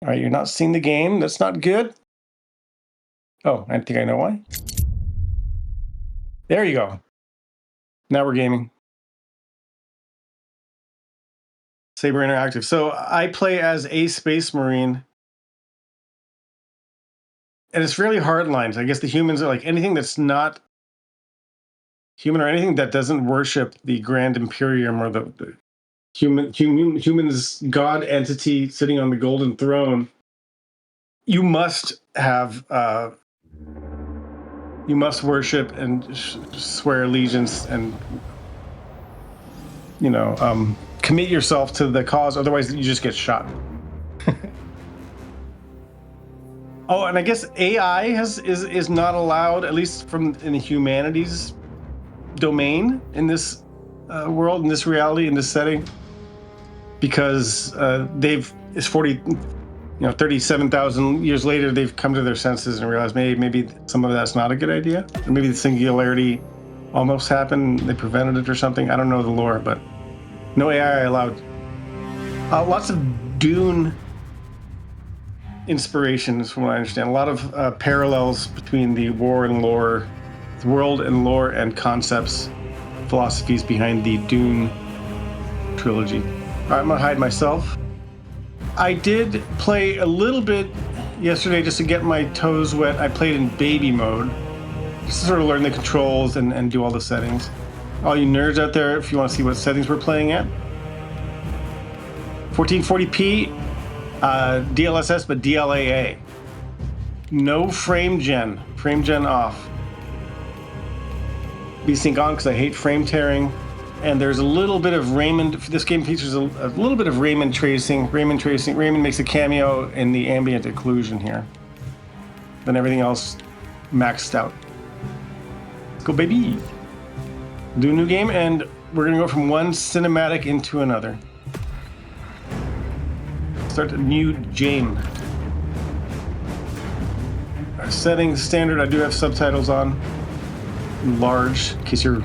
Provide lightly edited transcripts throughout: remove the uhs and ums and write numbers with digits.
All right, you're not seeing the game. That's not good. Oh, I think I know why. There you go. Now we're gaming. Saber Interactive. So I play as a Space Marine, and it's really hard lines. I guess the humans are like anything that's not human or anything that doesn't worship the Grand Imperium or the humans god entity sitting on the golden throne. You must have you must worship and swear allegiance and commit yourself to the cause. Otherwise, you just get shot. Oh, and I guess AI is not allowed, at least from in the humanities domain in this world, in this reality, in this setting, because it's 37,000 years later, they've come to their senses and realized maybe some of that's not a good idea, or maybe the singularity almost happened, they prevented it or something. I don't know the lore, but no AI allowed. Lots of Dune inspirations, from what I understand. A lot of parallels between the world and lore and concepts, philosophies behind the Dune trilogy. All right, I'm gonna hide myself. I did play a little bit yesterday just to get my toes wet. I played in baby mode, just to sort of learn the controls and do all the settings. All you nerds out there, if you want to see what settings we're playing at, 1440p, DLSS, but DLAA. No frame gen off. VSync on because I hate frame tearing. And there's a little bit of Raymond. This game features a little bit of Raymond tracing. Raymond makes a cameo in the ambient occlusion here. Then everything else maxed out. Let's go, baby. Do a new game, and we're gonna go from one cinematic into another. Start a new game. Settings standard. I do have subtitles on, large, in case you're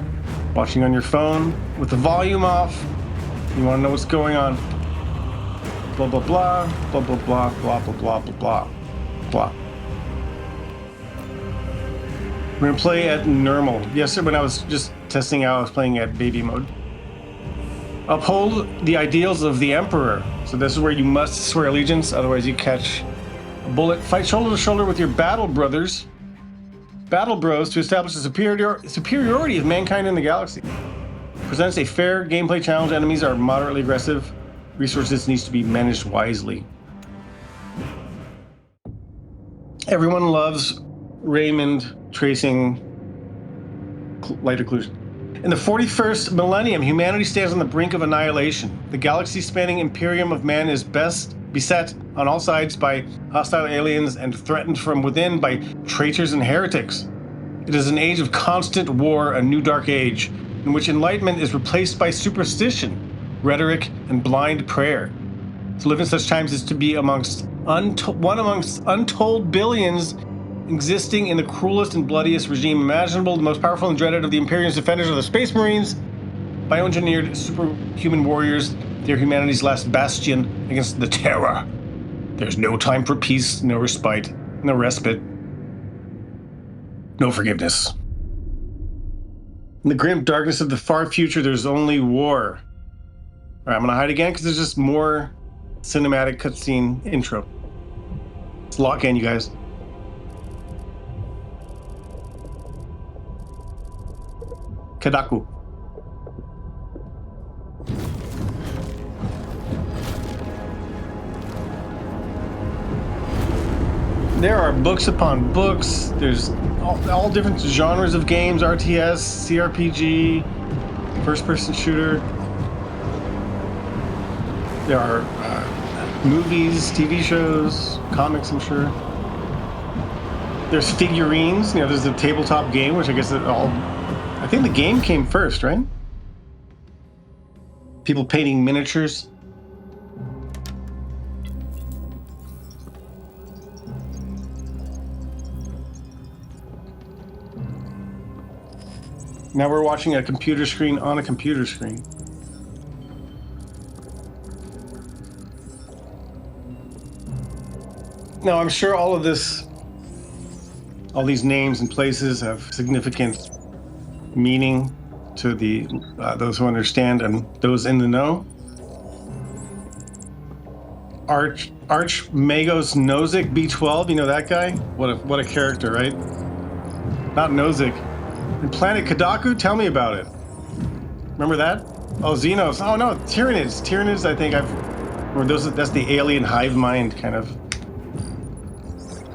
watching on your phone with the volume off. You want to know what's going on. Blah blah blah blah blah blah blah blah blah blah blah. We're gonna play at normal. Yesterday, when I was just testing out, I was playing at baby mode. Uphold the ideals of the Emperor. So this is where you must swear allegiance, otherwise you catch a bullet. Fight shoulder to shoulder with your battle bros to establish the superiority of mankind in the galaxy. Presents a fair gameplay challenge. Enemies are moderately aggressive. Resources needs to be managed wisely. Everyone loves Raymond tracing light occlusion. In the 41st millennium, humanity stands on the brink of annihilation. The galaxy-spanning Imperium of Man is beset on all sides by hostile aliens and threatened from within by traitors and heretics. It is an age of constant war, a new dark age, in which enlightenment is replaced by superstition, rhetoric, and blind prayer. To live in such times is to be amongst untold billions existing in the cruelest and bloodiest regime imaginable. The most powerful and dreaded of the Imperium's defenders are the Space Marines, bioengineered superhuman warriors. They're humanity's last bastion against the terror. There's no time for peace, no respite, no respite, no forgiveness. In the grim darkness of the far future, there's only war. All right, I'm gonna hide again because there's just more cinematic cutscene intro. Let's lock in, you guys. Kadaku. There are books upon books. There's all different genres of games: RTS, CRPG, first-person shooter. There are movies, TV shows, comics, I'm sure. There's figurines. There's a tabletop game, which I guess I think the game came first, right? People painting miniatures. Now we're watching a computer screen on a computer screen. Now, I'm sure all of this, all these names and places have significant meaning to the those who understand and those in the know. Archmagos Nozick B12, you know that guy? What a character, right? Not Nozick. And Planet Kadaku, tell me about it. Remember that? Oh, Xenos. Oh no, Tyranids. Tyranids, I think or that's the alien hive mind kind of.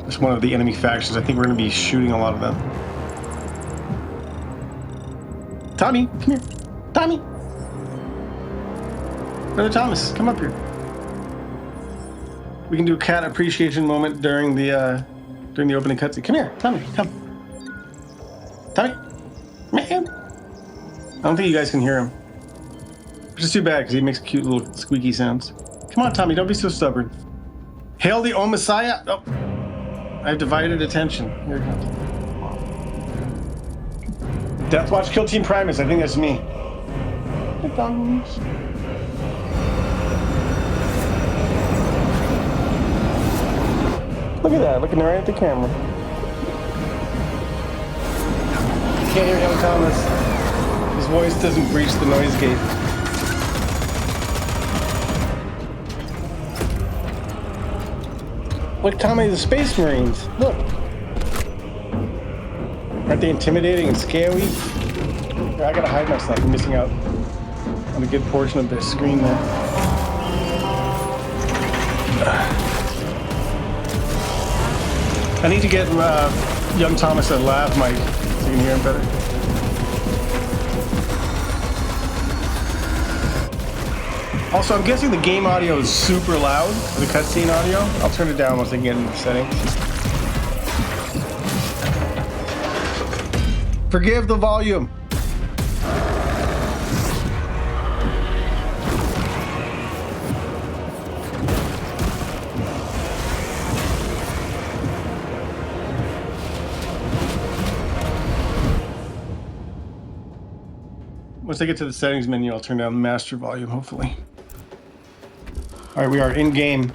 That's one of the enemy factions. I think we're gonna be shooting a lot of them. Tommy, come here. Tommy! Brother Thomas, come up here. We can do a cat appreciation moment during the opening cutscene. Come here, Tommy, come. Tommy! Man! I don't think you guys can hear him. Which is too bad, because he makes cute little squeaky sounds. Come on, Tommy, don't be so stubborn. Hail the O Messiah! Oh! I've divided attention. Here it comes. Deathwatch Kill Team Primus, I think that's me. Look at that, looking right at the camera. Can't hear young Thomas. His voice doesn't breach the noise gate. Look, Tommy, the Space Marines. Look. Aren't they intimidating and scary? Here, I gotta hide myself. I'm missing out on a good portion of their screen there. I need to get young Thomas a lav mic so you can hear him better. Also, I'm guessing the game audio is super loud, the cutscene audio. I'll turn it down once I get into the settings. Forgive the volume. Once I get to the settings menu, I'll turn down the master volume, hopefully. All right, we are in game.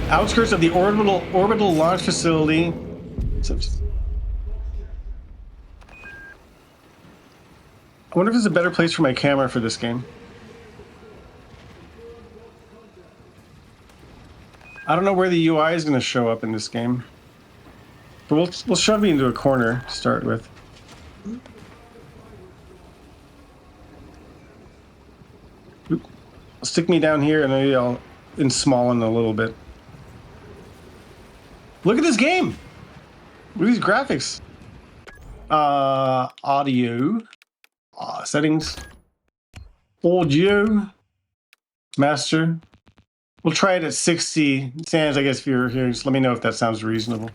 Outskirts of the orbital launch facility. I wonder if there's a better place for my camera for this game. I don't know where the UI is going to show up in this game, but we'll shove me into a corner to start with. Stick me down here, and maybe I'll small a little bit. Look at this game! Look at these graphics. Audio. Settings. Audio. Master. We'll try it at 60. Sans, I guess if you're here, just let me know if that sounds reasonable.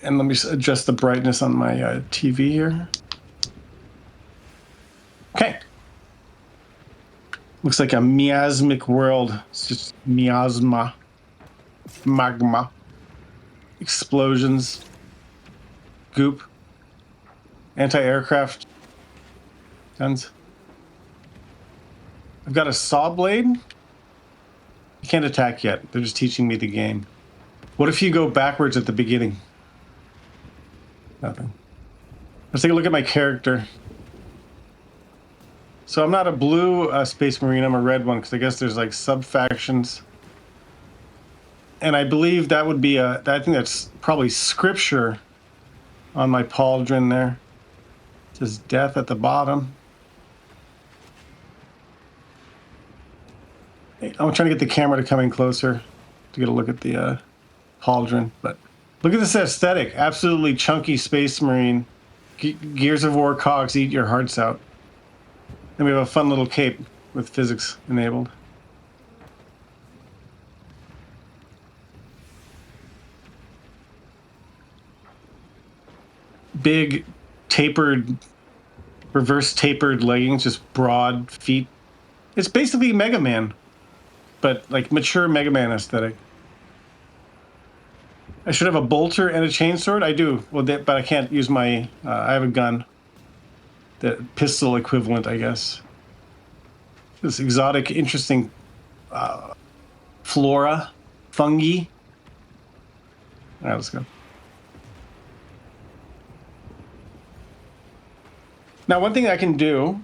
And let me adjust the brightness on my TV here. Okay. Looks like a miasmic world. It's just miasma. Magma. Explosions. Goop. Anti-aircraft guns. I've got a saw blade. You can't attack yet. They're just teaching me the game. What if you go backwards at the beginning? Nothing. Let's take a look at my character. So I'm not a blue Space Marine, I'm a red one, because I guess there's like sub-factions. And I believe that would be I think that's probably scripture on my pauldron there. It says death at the bottom. I'm trying to get the camera to come in closer to get a look at the pauldron, but look at this aesthetic. Absolutely chunky Space Marine. Gears of War cogs eat your hearts out. And we have a fun little cape with physics enabled. Big tapered, reverse tapered leggings, just broad feet. It's basically Mega Man, but like mature Mega Man aesthetic. I should have a bolter and a chainsword. I do, well, but I can't use my. I have a gun. the pistol equivalent, I guess. This exotic, interesting flora, fungi. All right, let's go. Now, one thing I can do,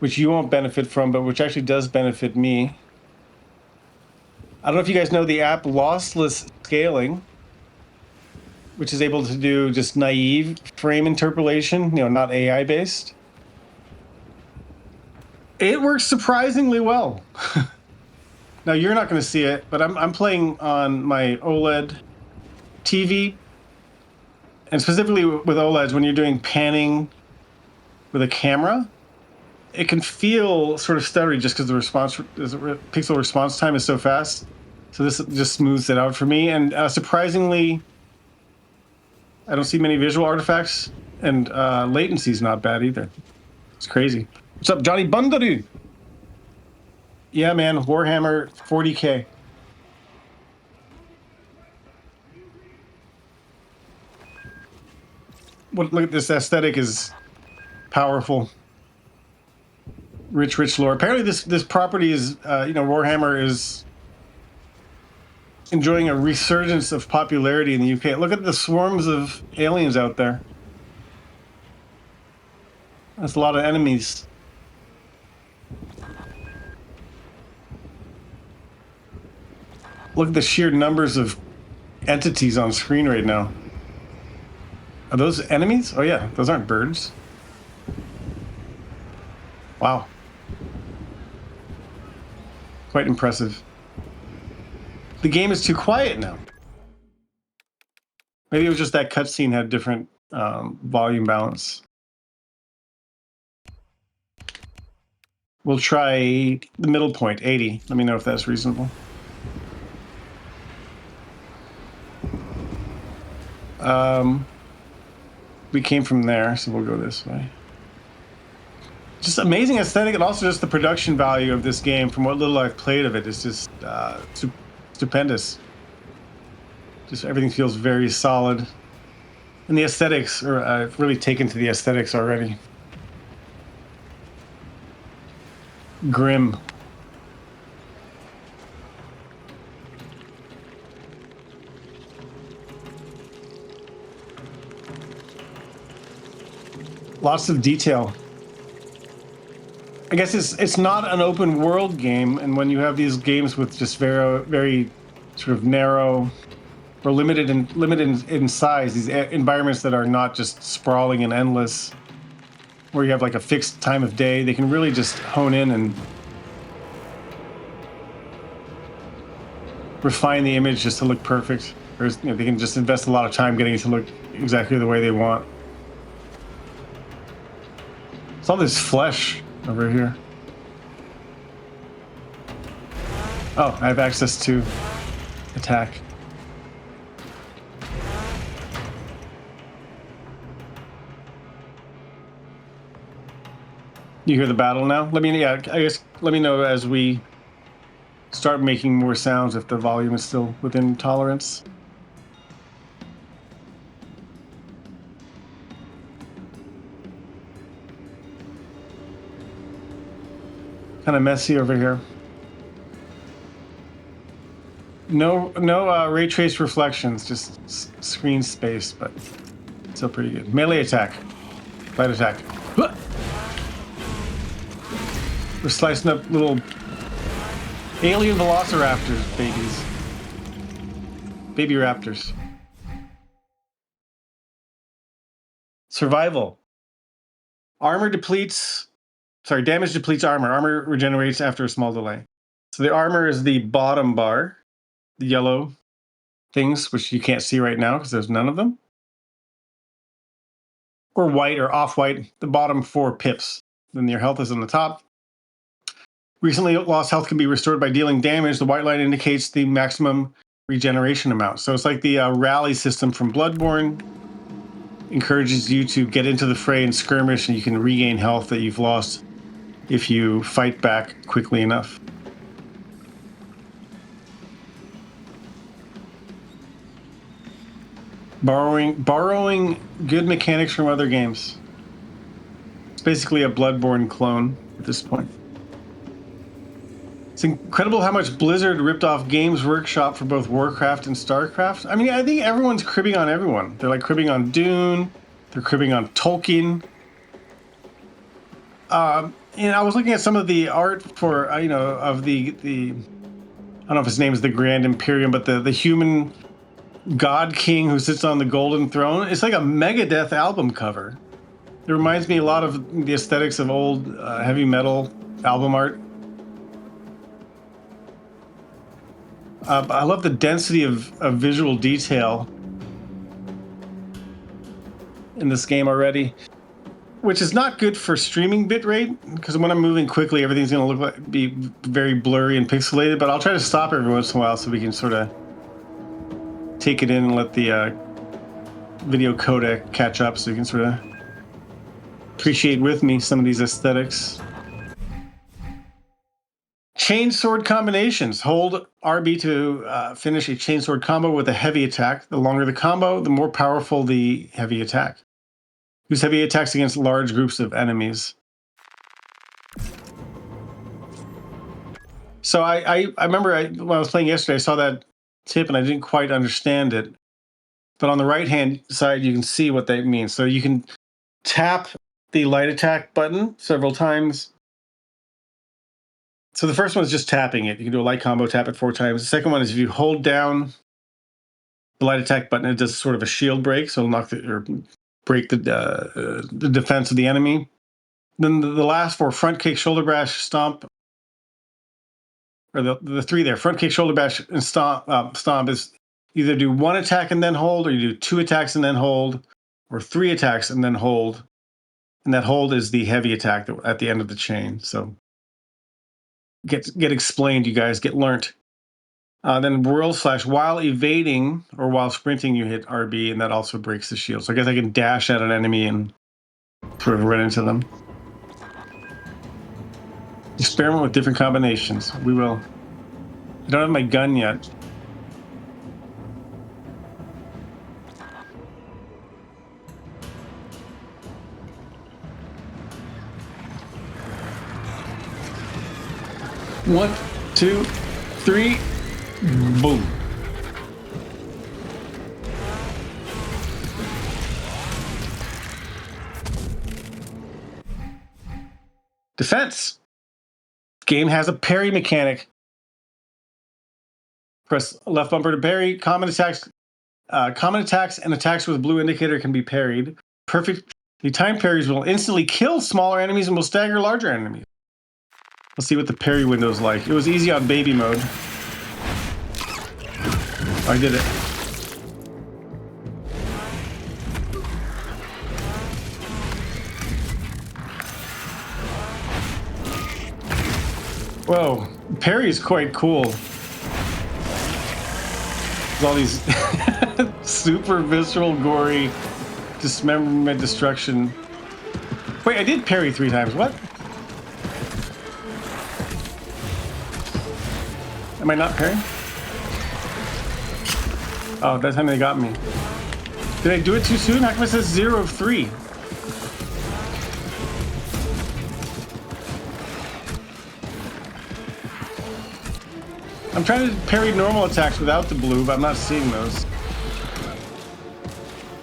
which you won't benefit from, but which actually does benefit me. I don't know if you guys know the app Lossless Scaling, which is able to do just naive frame interpolation, not AI based. It works surprisingly well. Now, you're not going to see it, but I'm playing on my OLED TV. And specifically with OLEDs, when you're doing panning with a camera, it can feel sort of stuttery just because the pixel response time is so fast. So this just smooths it out for me. And surprisingly, I don't see many visual artifacts, and latency is not bad either. It's crazy. What's up, Johnny Bundaroo? Yeah, man, Warhammer 40K. Look at this aesthetic is powerful. Rich lore. Apparently this property is, Warhammer is enjoying a resurgence of popularity in the UK. Look at the swarms of aliens out there. That's a lot of enemies. Look at the sheer numbers of entities on screen right now. Are those enemies? Oh yeah, those aren't birds. Wow. Quite impressive. The game is too quiet now. Maybe it was just that cutscene had different volume balance. We'll try the middle point, 80. Let me know if that's reasonable. We came from there, so we'll go this way. Just amazing aesthetic, and also just the production value of this game. From what little I've played of it, is just stupendous. Just everything feels very solid, and the aesthetics are. I've really taken to the aesthetics already. Grim. Lots of detail. I guess it's not an open world game, and when you have these games with just very sort of narrow or limited in size, these environments that are not just sprawling and endless, where you have like a fixed time of day, they can really just hone in and refine the image just to look perfect. Or they can just invest a lot of time getting it to look exactly the way they want. It's all this flesh over here. Oh, I have access to attack. You hear the battle now? I guess let me know as we start making more sounds if the volume is still within tolerance. Kind of messy over here. No ray trace reflections, just screen space, but still pretty good. Melee attack, light attack. We're slicing up little alien velociraptors, babies. Baby raptors. Survival. Damage depletes armor. Armor regenerates after a small delay. So the armor is the bottom bar, the yellow things, which you can't see right now because there's none of them. Or white or off-white, the bottom 4 pips. Then your health is on the top. Recently lost health can be restored by dealing damage. The white line indicates the maximum regeneration amount. So it's like the rally system from Bloodborne. Encourages you to get into the fray and skirmish, and you can regain health that you've lost if you fight back quickly enough. Borrowing good mechanics from other games. It's basically a Bloodborne clone at this point. It's incredible how much Blizzard ripped off Games Workshop for both Warcraft and StarCraft. I mean, I think everyone's cribbing on everyone. They're like cribbing on Dune. They're cribbing on Tolkien. I was looking at some of the art for, of the I don't know if his name is the Grand Imperium, but the human god king who sits on the golden throne. It's like a Megadeth album cover. It reminds me a lot of the aesthetics of old heavy metal album art. I love the density of visual detail in this game already, which is not good for streaming bitrate, because when I'm moving quickly, everything's going to be very blurry and pixelated, but I'll try to stop every once in a while so we can sort of take it in and let the video codec catch up so you can sort of appreciate with me some of these aesthetics. Chainsword combinations. Hold RB to finish a chainsword combo with a heavy attack. The longer the combo, the more powerful the heavy attack. Use heavy attacks against large groups of enemies. So I remember when I was playing yesterday, I saw that tip and I didn't quite understand it. But on the right-hand side, you can see what that means. So you can tap the light attack button several times. So the first one is just tapping it. You can do a light combo, tap it 4 times. The second one is if you hold down the light attack button, it does sort of a shield break, so it'll break the defense of the enemy. Then the last 4, front kick, shoulder bash, stomp, or the 3 there, front kick, shoulder bash, and stomp is either do 1 attack and then hold, or you do 2 attacks and then hold, or 3 attacks and then hold. And that hold is the heavy attack at the end of the chain. So get explained, you guys, get learnt. Then whirl slash, while evading or while sprinting, you hit RB, and that also breaks the shield. So I guess I can dash at an enemy and sort of run into them. Experiment with different combinations. We will. I don't have my gun yet. One, 2, 3, boom. Defense. Game has a parry mechanic. Press left bumper to parry. Common attacks and attacks with a blue indicator can be parried. The time parries will instantly kill smaller enemies and will stagger larger enemies. Let's see what the parry window is like. It was easy on baby mode. I did it. Whoa, parry is quite cool. There's all these super visceral, gory dismemberment, destruction. Wait, I did parry 3 times. What? Am I not parrying? Oh, that time they got me. Did I do it too soon? How come it says 0 of 3? I'm trying to parry normal attacks without the blue, but I'm not seeing those.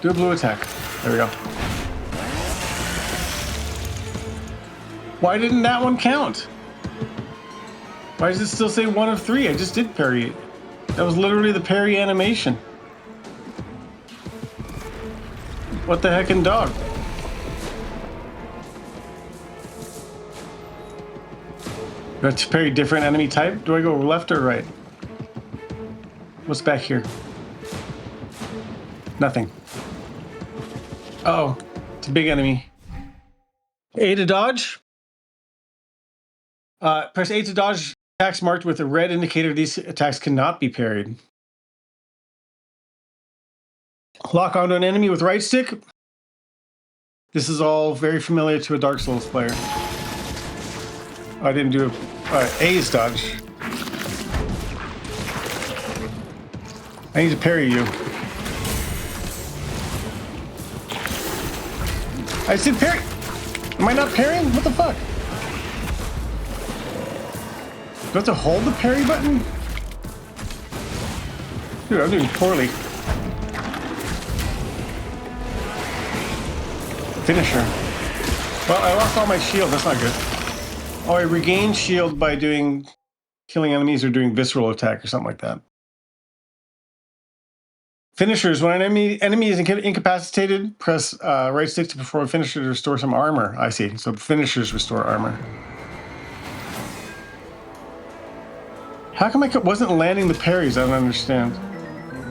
Do a blue attack. There we go. Why didn't that one count? Why does it still say 1 of 3? I just did parry it. That was literally the parry animation. What the heckin' dog? Do I have to parry different enemy type? Do I go left or right? What's back here? Nothing. Uh-oh. It's a big enemy. A to dodge. Press A to dodge attacks marked with a red indicator. These attacks cannot be parried. Lock onto an enemy with right stick. This is all very familiar to a Dark Souls player. I didn't do it. A's dodge. I need to parry you. I said parry. Am I not parrying? What the fuck? Do I have to hold the parry button? Dude, I'm doing poorly. Finisher. Well, I lost all my shield. That's not good. Oh, I regained shield by killing enemies or doing visceral attack or something like that. Finishers. When an enemy is incapacitated, press right stick to perform a finisher to restore some armor. I see. So finishers restore armor. How come I wasn't landing the parries? I don't understand.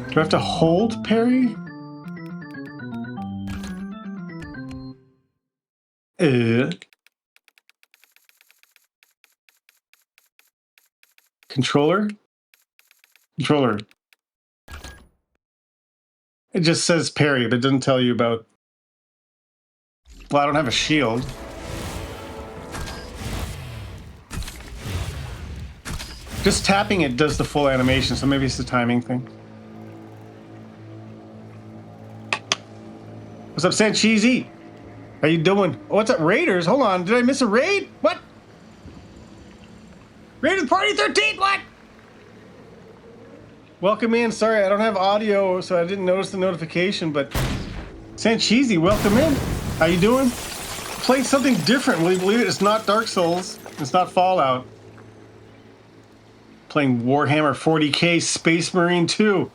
Do I have to hold parry? Controller? Controller. It just says parry, but it doesn't tell you about... Well, I don't have a shield. Just tapping it does the full animation, so maybe it's the timing thing. What's up, Sancheesy? How you doing? Oh, what's up, Raiders? Hold on, did I miss a raid? What? Raid of Party 13, what? Welcome in. Sorry, I don't have audio, so I didn't notice the notification, but Sancheesy, welcome in. How you doing? Playing something different. Will you believe it? It's not Dark Souls. It's not Fallout. Playing Warhammer 40k Space Marine 2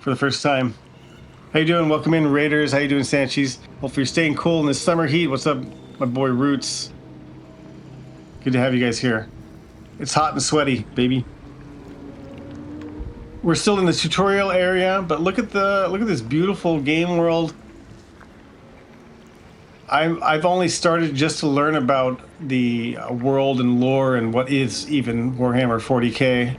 for the first time. How you doing? Welcome in, Raiders. How you doing, Sanchez? Hopefully you're staying cool in this summer heat. What's up, my boy Roots? Good to have you guys here. It's hot and sweaty, baby. We're still in the tutorial area, but look at this beautiful game world. I've only started just to learn about the world and lore and what is even Warhammer 40k.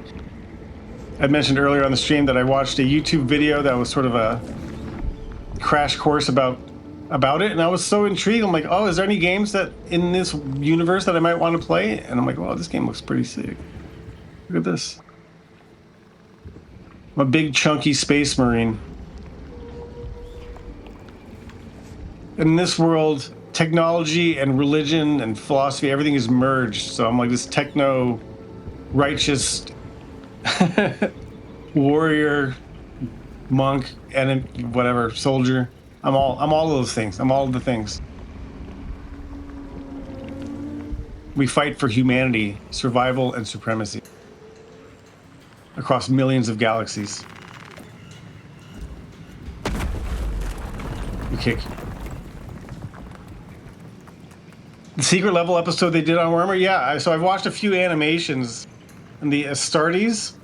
I mentioned earlier on the stream that I watched a YouTube video that was sort of a crash course about it, and I was so intrigued. I'm like, oh, is there any games that in this universe that I might want to play? And I'm like, well, this game looks pretty sick. Look at this. I'm a big chunky space marine. In this world, technology and religion and philosophy, everything is merged. So I'm like this techno righteous warrior, monk, and whatever, soldier. I'm all of those things. I'm all of the things. We fight for humanity, survival, and supremacy across millions of galaxies. We kick. The secret level episode they did on Warhammer, yeah. So I've watched a few animations, and the Astartes,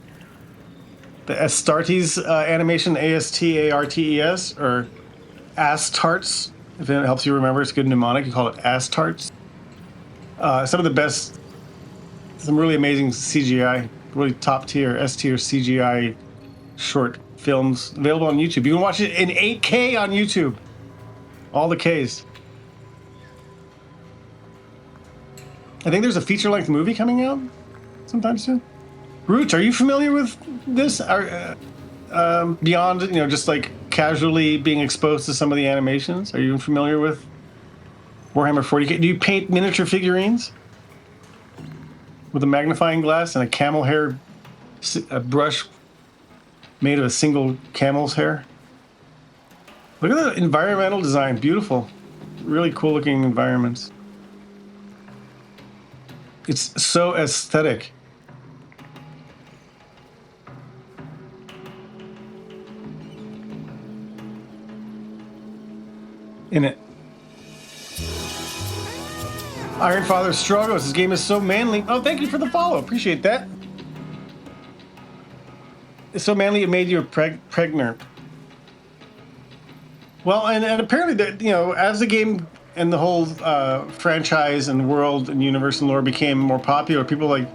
animation, ASTARTES, or Astartes, if it helps you remember. It's a good mnemonic. You call it Astartes. Some of the best, some really amazing CGI, really top tier, S tier CGI short films available on YouTube. You can watch it in 8K on YouTube. All the Ks. I think there's a feature-length movie coming out sometime soon. Roots, are you familiar with this? Beyond, just like casually being exposed to some of the animations, are you familiar with Warhammer 40k? Do you paint miniature figurines with a magnifying glass and a camel hair brush made of a single camel's hair? Look at the environmental design. Beautiful. Really cool looking environments. It's so aesthetic. In it. Iron Father struggles. This game is so manly. Oh, thank you for the follow. Appreciate that. It's so manly it made you pregnant. Well, and apparently, as the game and the whole franchise and world and universe and lore became more popular, people were like,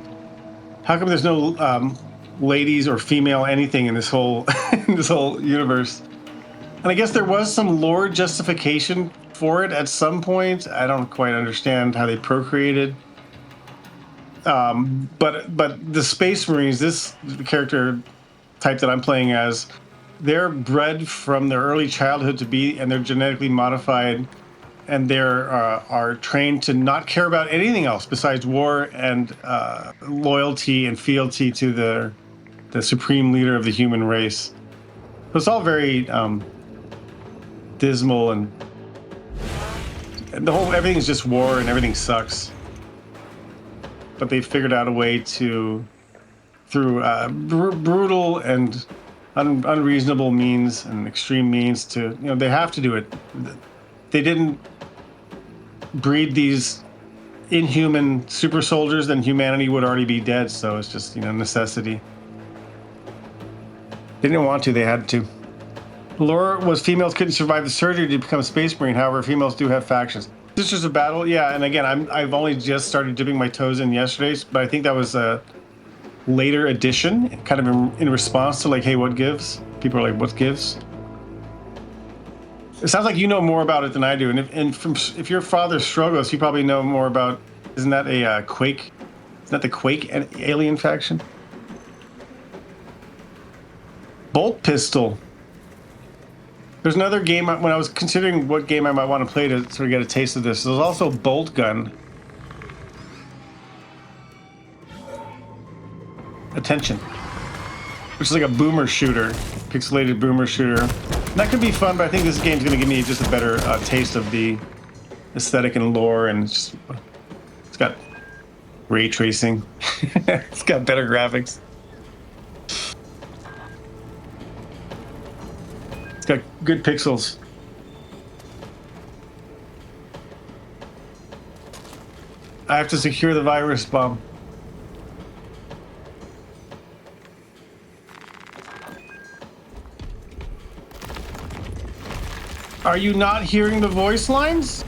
how come there's no ladies or female anything in this whole universe? And I guess there was some lore justification for it at some point. I don't quite understand how they procreated. But the Space Marines, the character type that I'm playing as, they're bred from their early childhood to be, and they're genetically modified, and they're are trained to not care about anything else besides war and loyalty and fealty to the supreme leader of the human race. So it's all very dismal, and the whole everything's just war and everything sucks. But they figured out a way to, through brutal and unreasonable means and extreme means, to they have to do it. They didn't breed these inhuman super soldiers, then humanity would already be dead. So it's just necessity. They didn't want to, they had to. Lore was females couldn't survive the surgery to become a space marine. However, females do have factions. Sisters of Battle, yeah, and again, I've only just started dipping my toes in yesterday, but I think that was a later addition, kind of in response to like, hey, what gives? People are like, what gives? It sounds like you know more about it than I do, and if your father's Strogos, you probably know more about. Isn't that a Quake? Isn't that the Quake alien faction? Bolt pistol. There's another game when I was considering what game I might want to play to sort of get a taste of this. There's also bolt gun. Attention. Which is like a boomer shooter, pixelated boomer shooter. And that could be fun, but I think this game's going to give me just a better taste of the aesthetic and lore, and it's got ray tracing. It's got better graphics. It's got good pixels. I have to secure the virus bomb. Are you not hearing the voice lines?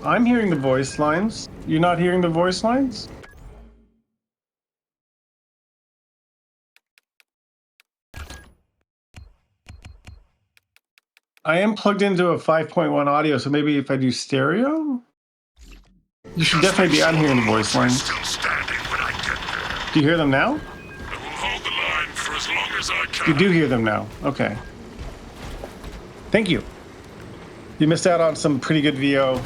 I'm hearing the voice lines. You're not hearing the voice lines? I am plugged into a 5.1 audio, so maybe if I do stereo? You should definitely be on hearing the voice lines. Do you hear them now? I will hold the line for as long as I can. You do hear them now. Okay. Thank you. You missed out on some pretty good VO.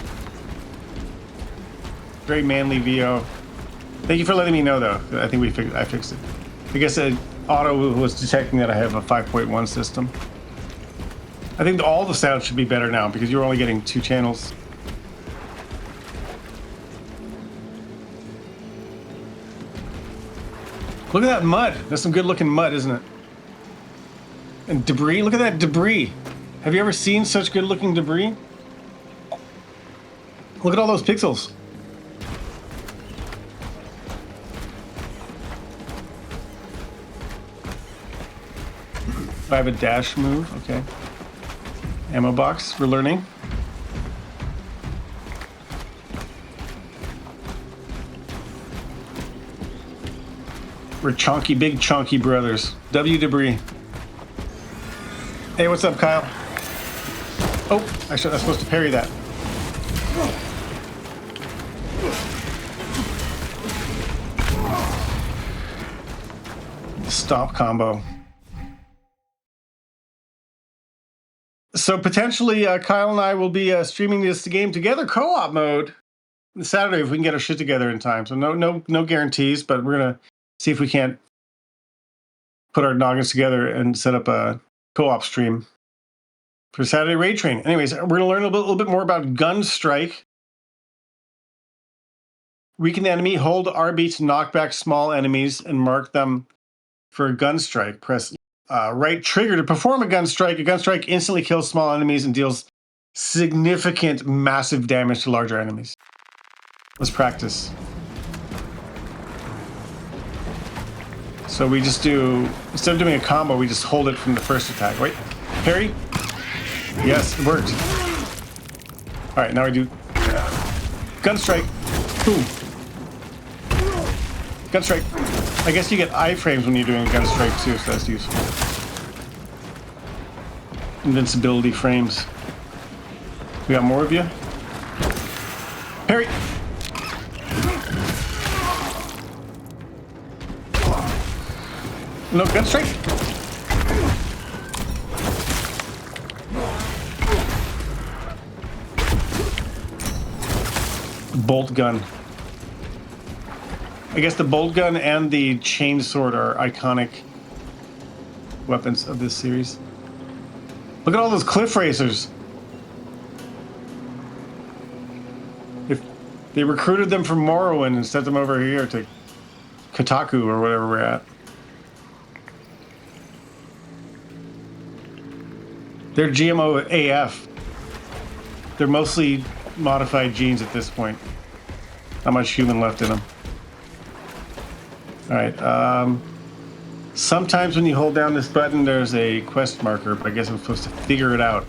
Very manly VO. Thank you for letting me know, though. I think I fixed it. I guess auto was detecting that I have a 5.1 system. I think all the sound should be better now because you're only getting 2 channels. Look at that mud. That's some good looking mud, isn't it? And debris. Look at that debris. Have you ever seen such good looking debris? Look at all those pixels. I have a dash move. Okay. Ammo box. We're learning. We're chunky, big chunky brothers. W debris. Hey, what's up, Kyle? Oh, I was supposed to parry that. Stop combo. So potentially, Kyle and I will be streaming this game together, co-op mode, Saturday if we can get our shit together in time. So no guarantees, but we're gonna see if we can't put our noggins together and set up a co-op stream for Saturday Raid Train. Anyways, we're gonna learn a little bit more about Gun Strike. Weaken the enemy. Hold RB to knock back small enemies and mark them for a gun strike. Press right trigger to perform a gun strike. A gun strike instantly kills small enemies and deals significant, massive damage to larger enemies. Let's practice. So we just do, instead of doing a combo, we just hold it from the first attack. Wait, parry? Yes, it worked. All right, now we do gun strike. Boom. Gun strike. I guess you get iframes when you're doing gun strike too, so that's useful. Invincibility frames. We got more of you. Parry. No gun strike. bolt gun. I guess the bolt gun and the chain sword are iconic weapons of this series. Look at all those cliff racers. If they recruited them from Morrowind and sent them over here to Kotaku or whatever we're at. They're GMO AF. They're mostly modified genes at this point. Not much human left in them. All right. Sometimes when you hold down this button, there's a quest marker, but I guess I'm supposed to figure it out.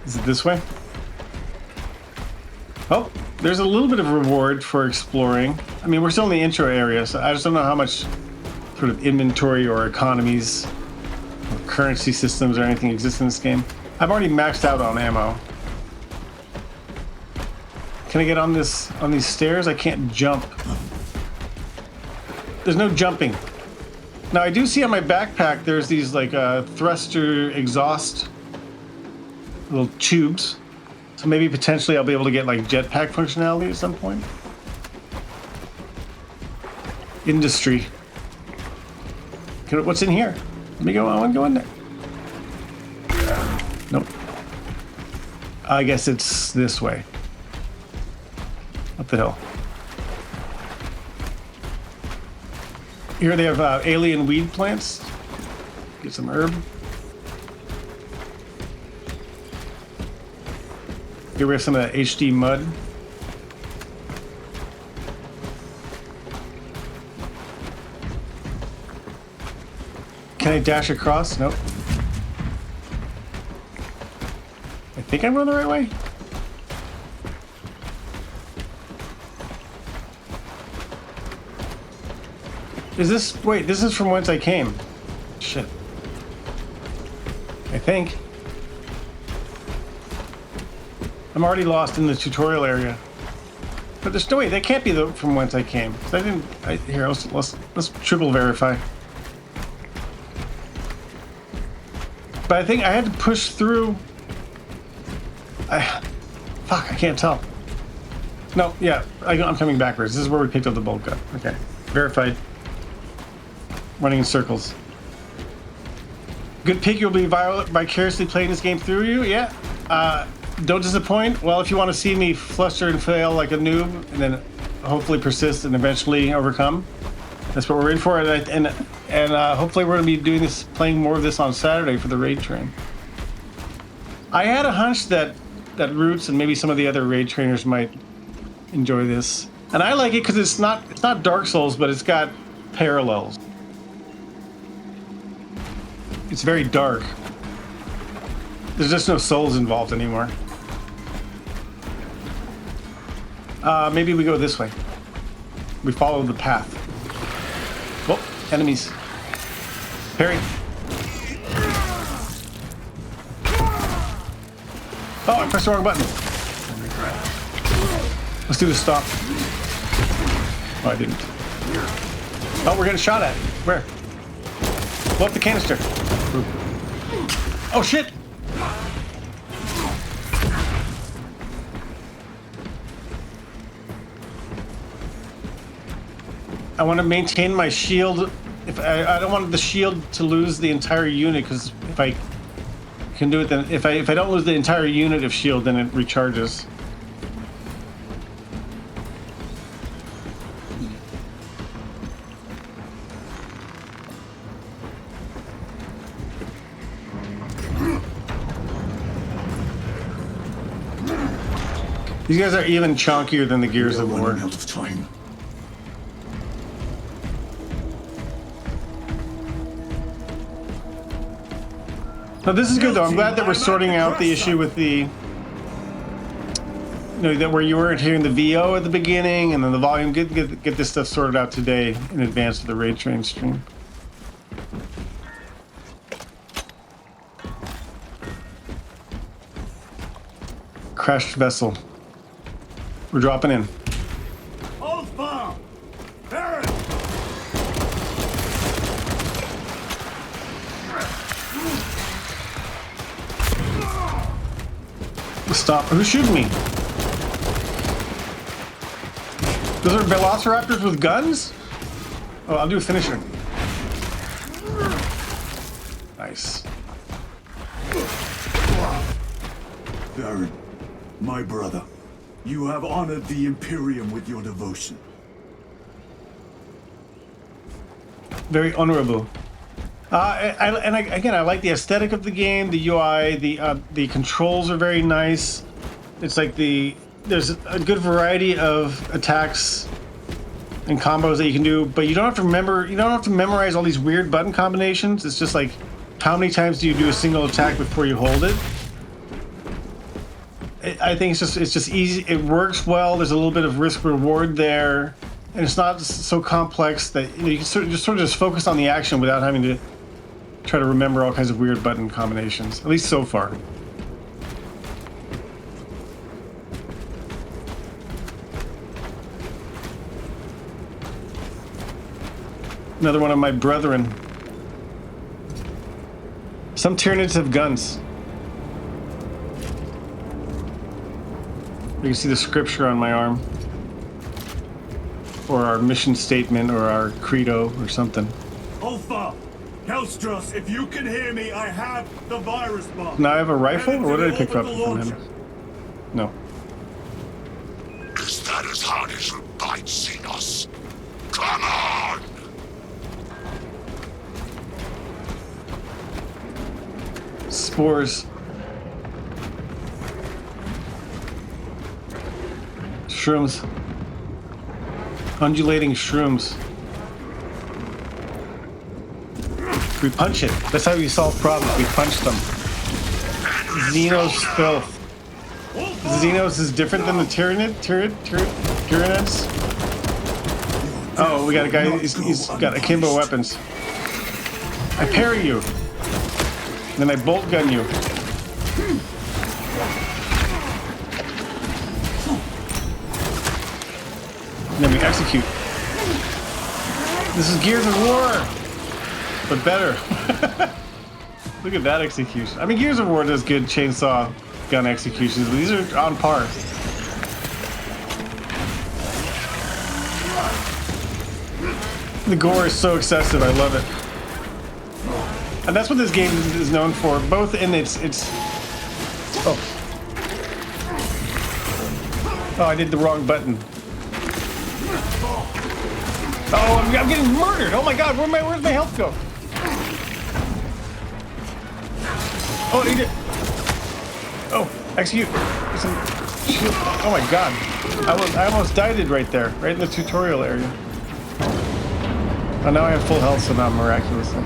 Is it this way? Oh, there's a little bit of reward for exploring. I mean, we're still in the intro area, so I just don't know how much sort of inventory or economies or currency systems or anything exist in this game. I've already maxed out on ammo. Can I get on these stairs? I can't jump. There's no jumping. Now I do see on my backpack there's these like thruster exhaust little tubes. So maybe potentially I'll be able to get like jetpack functionality at some point. Industry. What's in here? Let me go. I want to go in there. Nope. I guess it's this way. Up the hill. Here they have alien weed plants. Get some herb. Get rid of some of that HD mud. Can I dash across? Nope. I think I'm going the right way. Is this... Wait, this is from whence I came. Shit. I think. I'm already lost in the tutorial area. But there's no way. That can't be from whence I came. I didn't... Here, let's triple verify. But I think I had to push through... Fuck, I can't tell. No, yeah, I'm coming backwards. This is where we picked up the bolt gun. Okay, verified. Running in circles. Good pick, you'll be vicariously playing this game through you, yeah. Don't disappoint. Well, if you want to see me fluster and fail like a noob, and then hopefully persist and eventually overcome, that's what we're in for. And hopefully we're going to be doing this, playing more of this on Saturday for the raid train. I had a hunch that Roots and maybe some of the other raid trainers might enjoy this, and I like it because it's not Dark Souls, but it's got parallels. It's very dark. There's just no souls involved anymore. Maybe we go this way. We follow the path. Oh, enemies. Parry. Oh, I pressed the wrong button. Let's do the stop. Oh, I didn't. Oh, we're getting shot at. Where? Blow up the canister. Oh, shit! I want to maintain my shield. If I don't want the shield to lose the entire unit, because if I can do it, then if I don't lose the entire unit of shield, then it recharges. These guys are even chunkier than the Gears of War. Out of time. No, this is good though. I'm glad that we're sorting out the issue with the, that where you weren't hearing the VO at the beginning and then the volume. Get this stuff sorted out today in advance of the raid train stream. Crashed vessel. We're dropping in. Oathbound! Barrett! Stop. Who's shooting me? Those are velociraptors with guns? Oh, I'll do a finisher. Nice. Baron, my brother, you have honored the Imperium with your devotion. Very honorable. Again, I like the aesthetic of the game, the UI, the controls are very nice. It's like there's a good variety of attacks and combos that you can do, but you don't have to memorize all these weird button combinations. It's just like, how many times do you do a single attack before you hold it? I think it's just easy. It works well. There's a little bit of risk reward there, and it's not so complex that you can sort of just focus on the action without having to try to remember all kinds of weird button combinations. At least so far. Another one of my brethren. Some Tyranids have guns. You can see the scripture on my arm. Or our mission statement, or our credo, or something. Ulfa! Kelstros, if you can hear me, I have the virus bomb. Now I have a rifle? Headed Or what to did the I pick up orbital from him? launcher. No. Is that as hard as you bite, Xenos? Come on! Spores. Shrooms. Undulating shrooms. We punch it. That's how we solve problems. We punch them. Xenos filth. Xenos is different than the Tyranids? Oh, we got a guy. He's got akimbo weapons. I parry you. Then I bolt gun you. And then we execute. This is Gears of War, but better. Look at that execution. I mean, Gears of War does good chainsaw gun executions, but these are on par. The gore is so excessive. I love it. And that's what this game is known for, both in its oh, I did the wrong button. Oh, I'm getting murdered. Oh my god, where's my health go? Oh, he did. Oh, execute. Some shield. Oh my god. I almost died right there, right in the tutorial area. Oh, now I have full health, so now miraculously.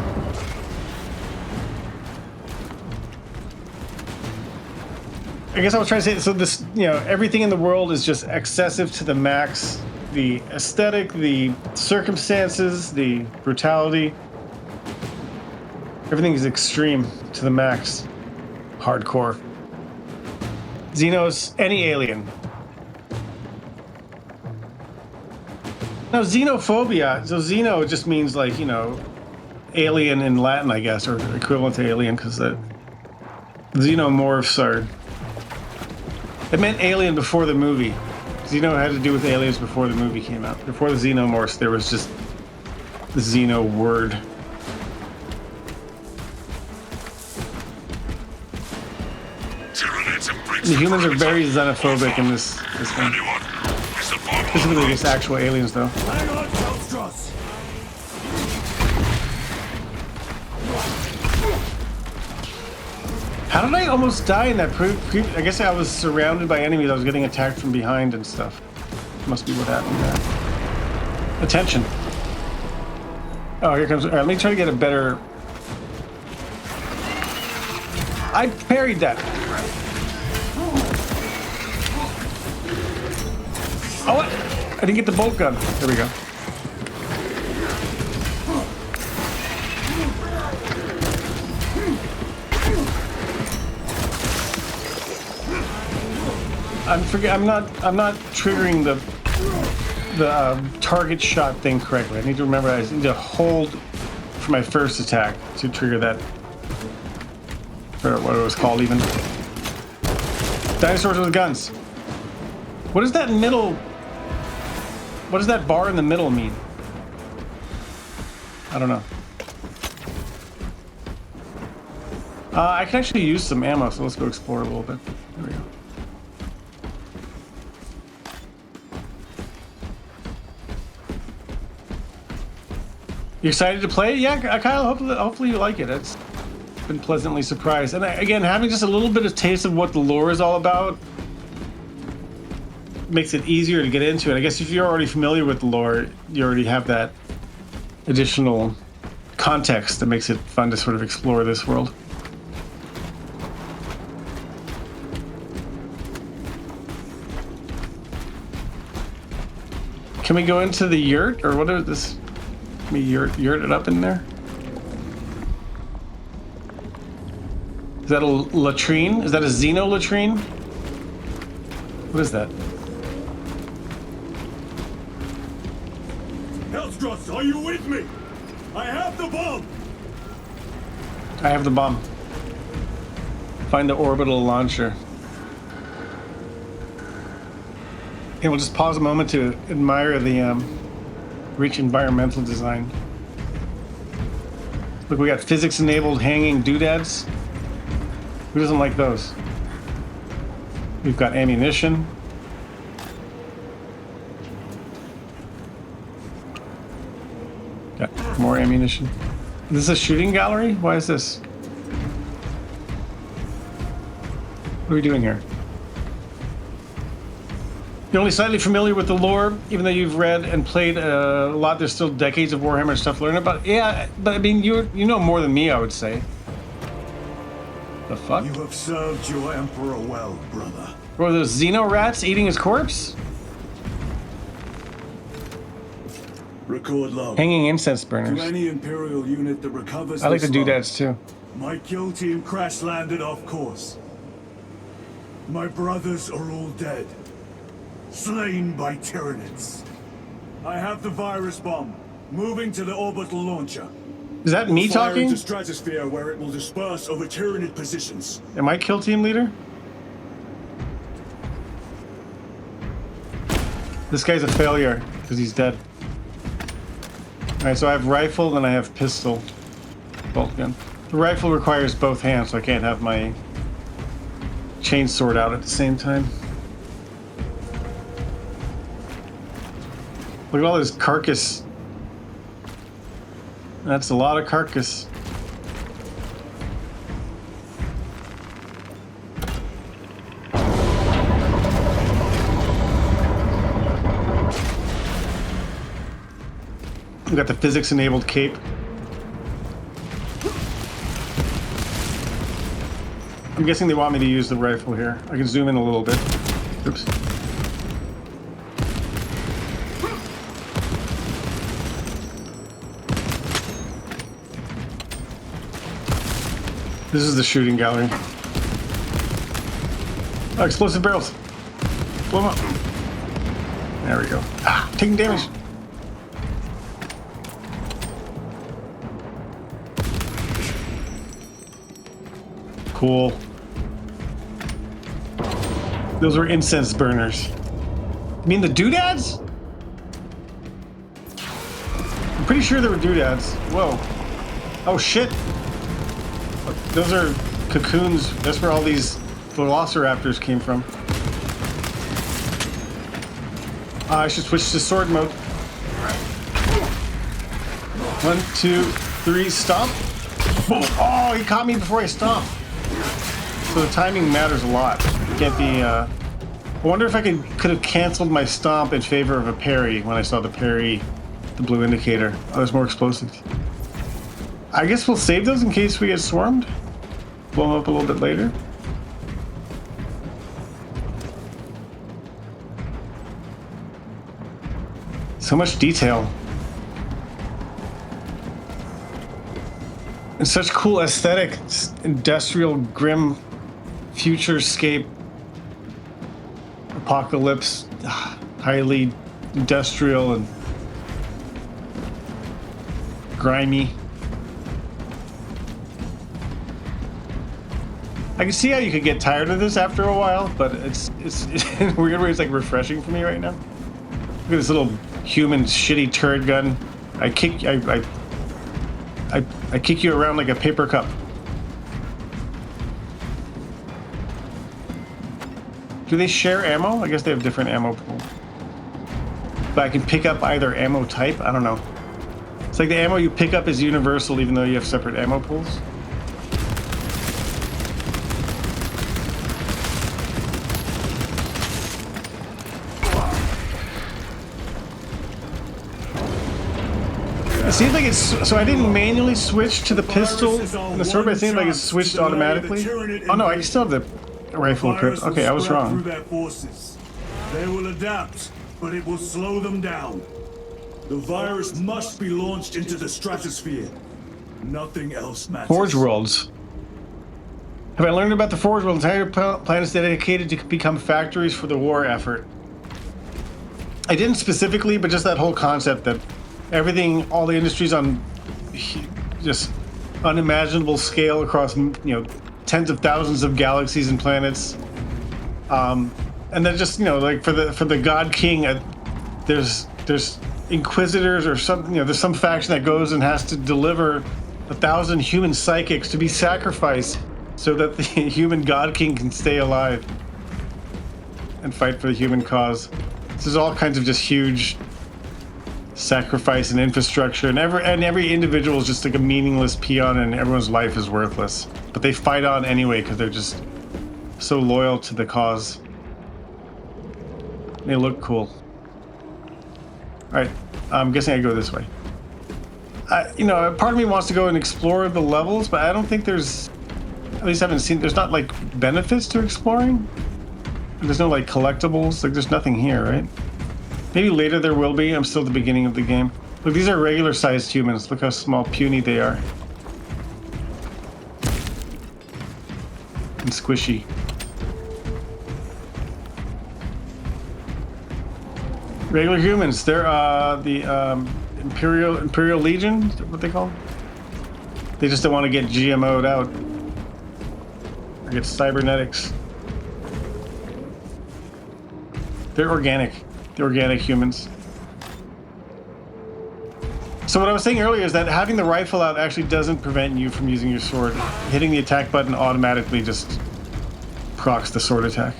I guess I was trying to say, so this, everything in the world is just excessive to the max. The aesthetic, the circumstances, the brutality. Everything is extreme to the max. Hardcore. Xenos, any alien. Now, xenophobia, so xeno just means like, alien in Latin, I guess, or equivalent to alien, because the xenomorphs are... It meant alien before the movie. Xeno had to do with aliens before the movie came out. Before the xenomorphs, there was just the xeno word. The humans are very xenophobic in this game. Specifically against actual aliens, though. Hang on, Kelstros! How did I almost die in that I guess I was surrounded by enemies. I was getting attacked from behind and stuff. Must be what happened there. Attention. Oh, here comes... All right, let me try to get a better... I parried that. Oh, what? I didn't get the bolt gun. There we go. I'm not triggering the target shot thing correctly. I need to remember I need to hold for my first attack to trigger that. Or what it was called even. Dinosaurs with guns. What does that middle... What does that bar in the middle mean? I don't know. I can actually use some ammo, so let's go explore a little bit. There we go. You excited to play? Yeah, Kyle, hopefully you like it. It's been pleasantly surprised. And again, having just a little bit of taste of what the lore is all about makes it easier to get into it. I guess if you're already familiar with the lore, you already have that additional context that makes it fun to sort of explore this world. Can we go into the yurt, or what is this? Can we yurt it up in there? Is that a latrine? Is that a xeno latrine? What is that? Hellstross, are you with me? I have the bomb! I have the bomb. Find the orbital launcher. And we'll just pause a moment to admire the rich environmental design. Look, we got physics-enabled hanging doodads. Who doesn't like those? We've got ammunition. Got more ammunition. Is this a shooting gallery? Why is this? What are we doing here? You're only slightly familiar with the lore, even though you've read and played a lot. There's still decades of Warhammer stuff to learn about. Yeah, but I mean, you know more than me, I would say. The fuck? You have served your emperor well, brother. Were those xeno rats eating his corpse? Record low. Hanging incense To burners. any Imperial unit that recovers I like the this log, doodads too. my kill team crash landed off course. My brothers are all dead. Slain by Tyranids. I have the virus bomb. Moving to the orbital launcher. Is that me Fire talking? into stratosphere where it will disperse over Tyranid positions. Am I kill team leader? This guy's a failure because he's dead. Alright, so I have rifle and I have pistol. Bolt gun. The rifle requires both hands, so I can't have my chainsword out at the same time. Look at all this carcass. That's a lot of carcass. We got the physics-enabled cape. I'm guessing they want me to use the rifle here. I can zoom in a little bit. Oops. This is the shooting gallery. Oh, explosive barrels. Blow them up. There we go. Ah, taking damage. Cool. Those were incense burners. You mean the doodads? I'm pretty sure they were doodads. Whoa. Oh shit. Those are cocoons. That's where all these velociraptors came from. I should switch to sword mode. 1, 2, 3, stomp. Boom. Oh, he caught me before I stomped. So the timing matters a lot. It can't be, I wonder if I could have canceled my stomp in favor of a parry when I saw the parry, the blue indicator. Oh, there's more explosives. I guess we'll save those in case we get swarmed. Blow them up a little bit later. So much detail. And such cool aesthetic. It's industrial, grim, futurescape, apocalypse, highly industrial and grimy. I can see how you could get tired of this after a while, but it's in a weird way, it's like refreshing for me right now. Look at this little human shitty turret gun. I kick you around like a paper cup. Do they share ammo? I guess they have different ammo pool. But I can pick up either ammo type? I don't know. It's like the ammo you pick up is universal even though you have separate ammo pools. It seems like it's... So I didn't manually switch to the pistol and the sword, but it seems like it's switched automatically. Oh no, I still have the rifle equipped. Okay, I was wrong. They will adapt, but it will slow them down. The virus must be launched into the stratosphere. Nothing else matters. Forge Worlds. Have I learned about the Forge World? Entire planet is dedicated to become factories for the war effort. I didn't specifically, but just that whole concept that everything, all the industries on just unimaginable scale across, you know, tens of thousands of galaxies and planets. And then just, you know, like for the God King, there's Inquisitors or some, you know, there's some faction that goes and has to deliver 1,000 human psychics to be sacrificed so that the human God King can stay alive and fight for the human cause. This is all kinds of just huge sacrifice and infrastructure, and every individual is just like a meaningless peon, and everyone's life is worthless. But they fight on anyway because they're just so loyal to the cause. They look cool. Alright, I'm guessing I go this way. You know, part of me wants to go and explore the levels, but I don't think there's... At least I haven't seen... There's not, like, benefits to exploring? There's no, like, collectibles? Like, there's nothing here, right? Maybe later there will be. I'm still at the beginning of the game. Look, these are regular-sized humans. Look how small, puny they are. And squishy. Regular humans. They're the Imperial Legion. Is that what they call them? They just don't want to get GMO'd out. Or get cybernetics. They're organic. They're organic humans. So what I was saying earlier is that having the rifle out actually doesn't prevent you from using your sword. Hitting the attack button automatically just procs the sword attack.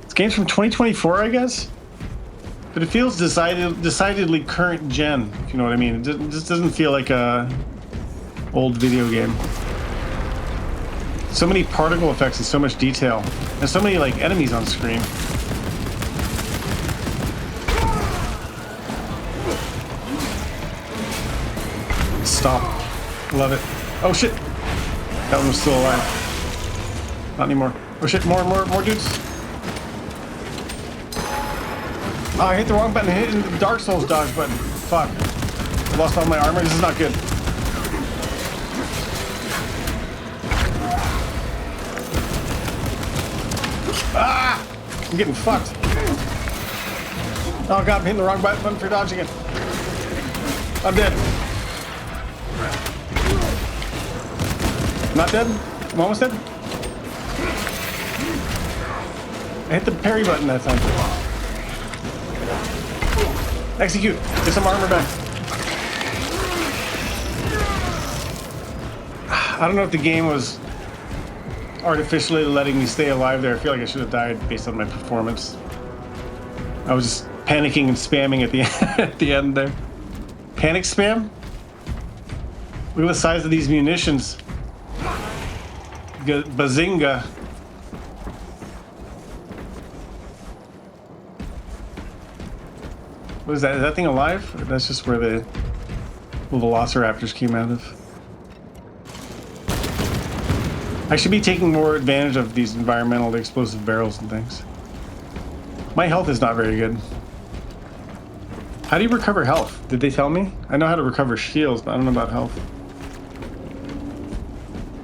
This game's from 2024, I guess? But it feels decidedly current gen, if you know what I mean. It just doesn't feel like a old video game. So many particle effects and so much detail. And so many, like, enemies on screen. Stop. Love it. Oh shit! That one was still alive. Not anymore. Oh shit, more dudes. Oh, I hit the wrong button. I hit the Dark Souls dodge button. Fuck. I lost all my armor. This is not good. Ah! I'm getting fucked. Oh god, I'm hitting the wrong button for dodging it. I'm dead. Not dead? I'm almost dead? I hit the parry button that time. Execute. Get some armor back. I don't know if the game was artificially letting me stay alive there. I feel like I should have died based on my performance. I was just panicking and spamming at the at the end there. Panic spam? Look at the size of these munitions. Bazinga. What is that? Is that thing alive? Or that's just where the velociraptors came out of. I should be taking more advantage of these environmental explosive barrels and things. My health is not very good. How do you recover health? Did they tell me? I know how to recover shields, but I don't know about health.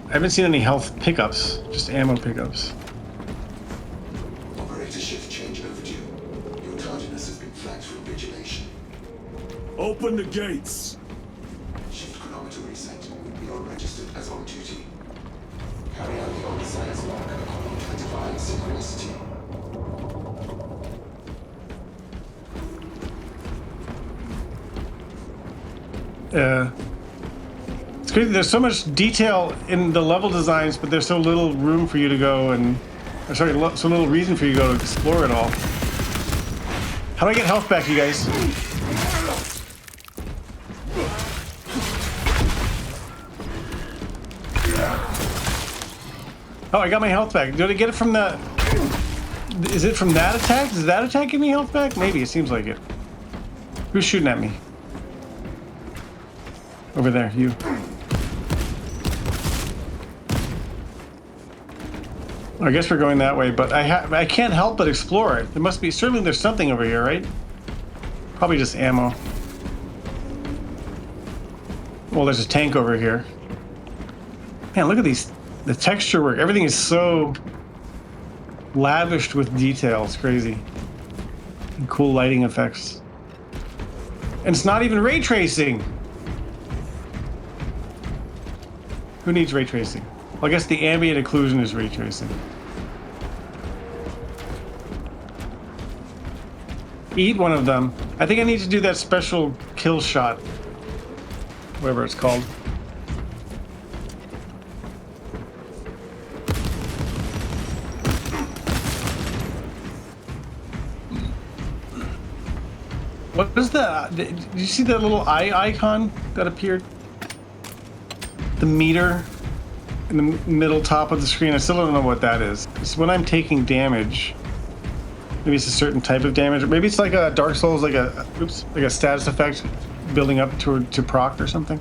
I haven't seen any health pickups, just ammo pickups. Operator shift change overdue. Your tardiness has been flagged for invigilation. Open the gates. Shift chronometer reset. You are registered as on duty. Carry out the oversize mark according to the divine synchronicity. It's crazy. There's so much detail in the level designs, but there's so little room for you to go and, or sorry, so little reason for you to go to explore it all. How do I get health back, you guys? Oh, I got my health back. Did I get it from the... Is it from that attack? Does that attack give me health back? Maybe, it seems like it. Who's shooting at me? Over there, you. I guess we're going that way, but I can't help but explore it. There must be, certainly there's something over here, right? Probably just ammo. Well, there's a tank over here. Man, look at these, the texture work. Everything is so lavished with detail. It's crazy. And cool lighting effects. And it's not even ray tracing. Who needs ray tracing? Well, I guess the ambient occlusion is ray tracing. Eat one of them. I think I need to do that special kill shot. Whatever it's called. What is that? Did you see that little eye icon that appeared? The meter in the middle top of the screen. I still don't know what that is. It's when I'm taking damage. Maybe it's a certain type of damage, or maybe it's like a Dark Souls, like a status effect building up to proc or something.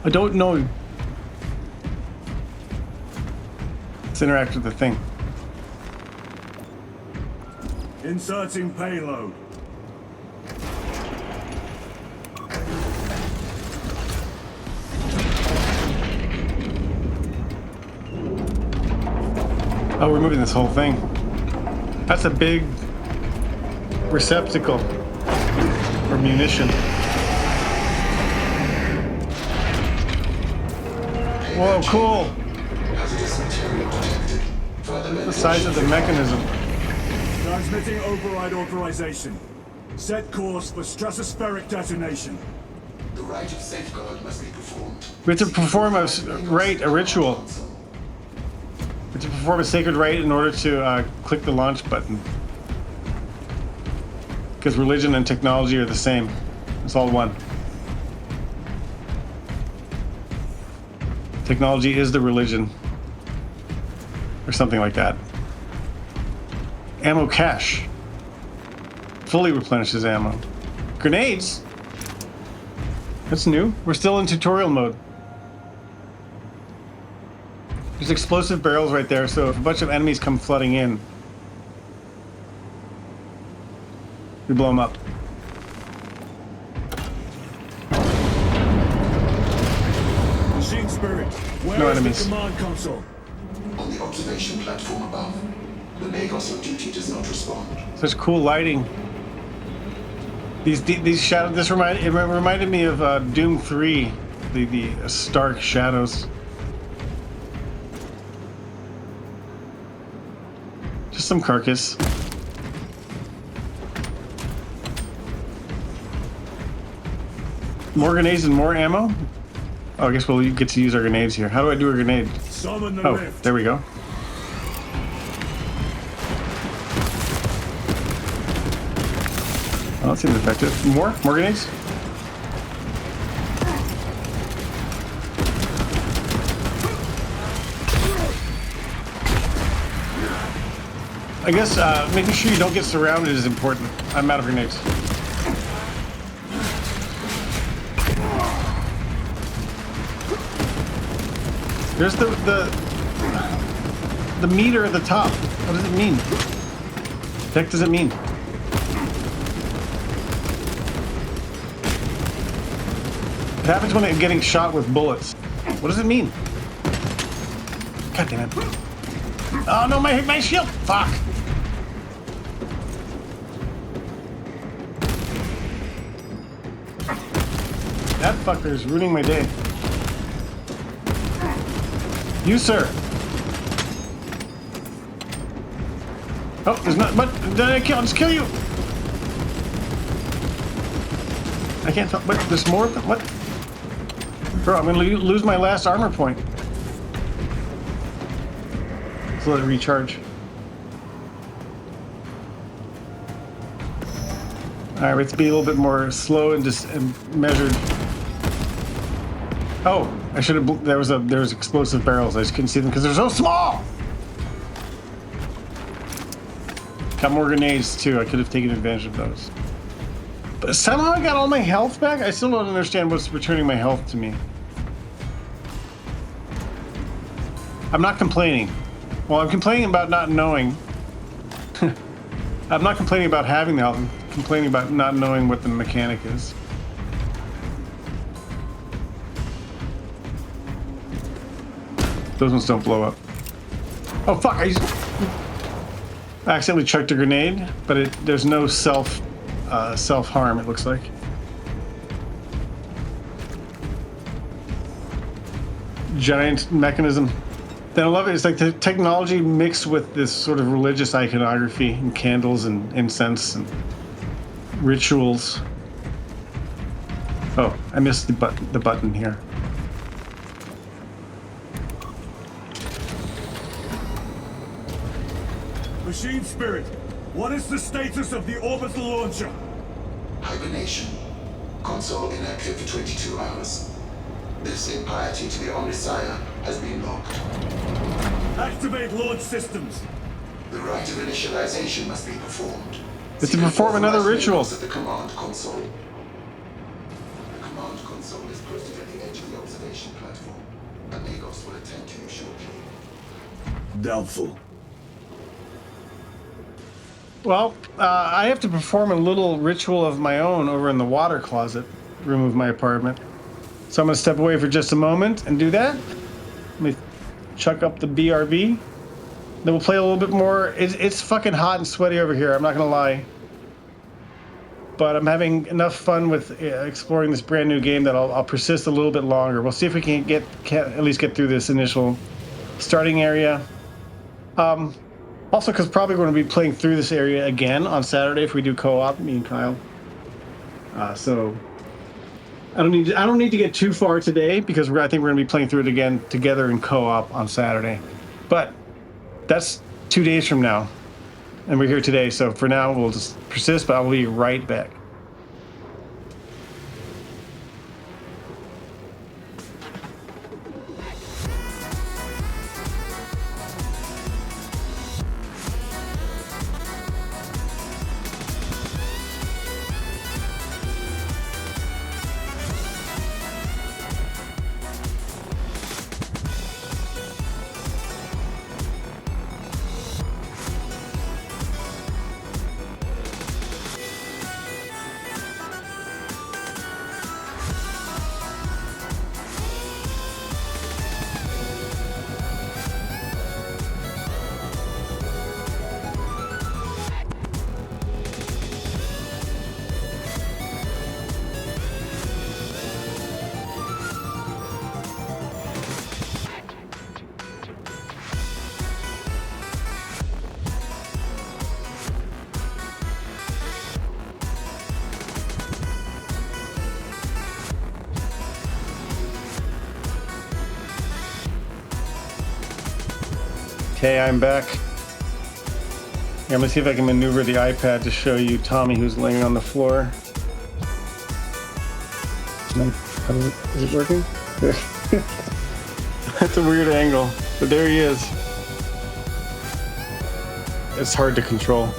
I don't know. Let's interact with the thing. Inserting payload. Oh, we're moving this whole thing. That's a big receptacle for munition. Whoa, cool! The size of the mechanism. Transmitting override authorization. Set course for stratospheric detonation. The rite of safeguard must be performed. We have to perform a rite, a ritual. We have to perform a sacred rite in order to click the launch button. Because religion and technology are the same. It's all one. Technology is the religion. Or something like that. Ammo cache. Fully replenishes ammo. Grenades? That's new. We're still in tutorial mode. There's explosive barrels right there, so if a bunch of enemies come flooding in, we blow them up. Machine Spirit, where No is enemies. the command console? On the observation platform above. The Lagos on duty does not respond. Such cool lighting. These shadows. This reminded me of Doom 3, the stark shadows. Just some carcass. More grenades and more ammo? Oh, I guess we'll get to use our grenades here. How do I do a grenade? Summon the Oh, rift. there we go. Oh, that seems effective. More grenades? I guess making sure you don't get surrounded is important. I'm out of grenades. There's the meter at the top. What does it mean? What the heck does it mean? It happens when I'm getting shot with bullets. What does it mean? God damn it. Oh no, my shield! Fuck! That fucker is ruining my day. You, sir. Oh, there's not. What? Did I kill? I'll just kill you. I can't tell. What? There's more of them? What? Bro, I'm gonna lose my last armor point. Let's let it recharge. Alright, let's be a little bit more slow and just measured. Oh, I should have. There was explosive barrels. I just couldn't see them because they're so small. Got more grenades too. I could have taken advantage of those. But somehow I got all my health back. I still don't understand what's returning my health to me. I'm not complaining. Well, I'm complaining about not knowing. I'm not complaining about having the health. I'm complaining about not knowing what the mechanic is. Those ones don't blow up. Oh fuck! I accidentally chucked a grenade, but there's no self harm. It looks like. Giant mechanism. Then I love it. It's like the technology mixed with this sort of religious iconography and candles and incense and rituals. Oh, I missed the button here. Machine Spirit, what is the status of the orbital launcher? Hibernation. Console inactive for 22 hours. This impiety to the Omnisire has been locked. Activate launch systems. The rite of initialization must be performed. It's to perform another ritual. At the command console. The command console is posted at the edge of the observation platform. A Magos will attend to you shortly. Doubtful. Well, I have to perform a little ritual of my own over in the water closet room of my apartment. So I'm going to step away for just a moment and do that. Let me chuck up the BRB. Then we'll play a little bit more. It's fucking hot and sweaty over here, I'm not going to lie. But I'm having enough fun with exploring this brand new game that I'll persist a little bit longer. We'll see if we can at least get through this initial starting area. Also, because probably we're going to be playing through this area again on Saturday if we do co-op, me and Kyle. So I don't need to get too far today because I think we're going to be playing through it again together in co-op on Saturday. But that's 2 days from now, and we're here today. So for now, we'll just persist. But I'll be right back. Okay, I'm back. Yeah, I'm gonna see if I can maneuver the iPad to show you Tommy who's laying on the floor. Is it working? That's a weird angle, but there he is. It's hard to control.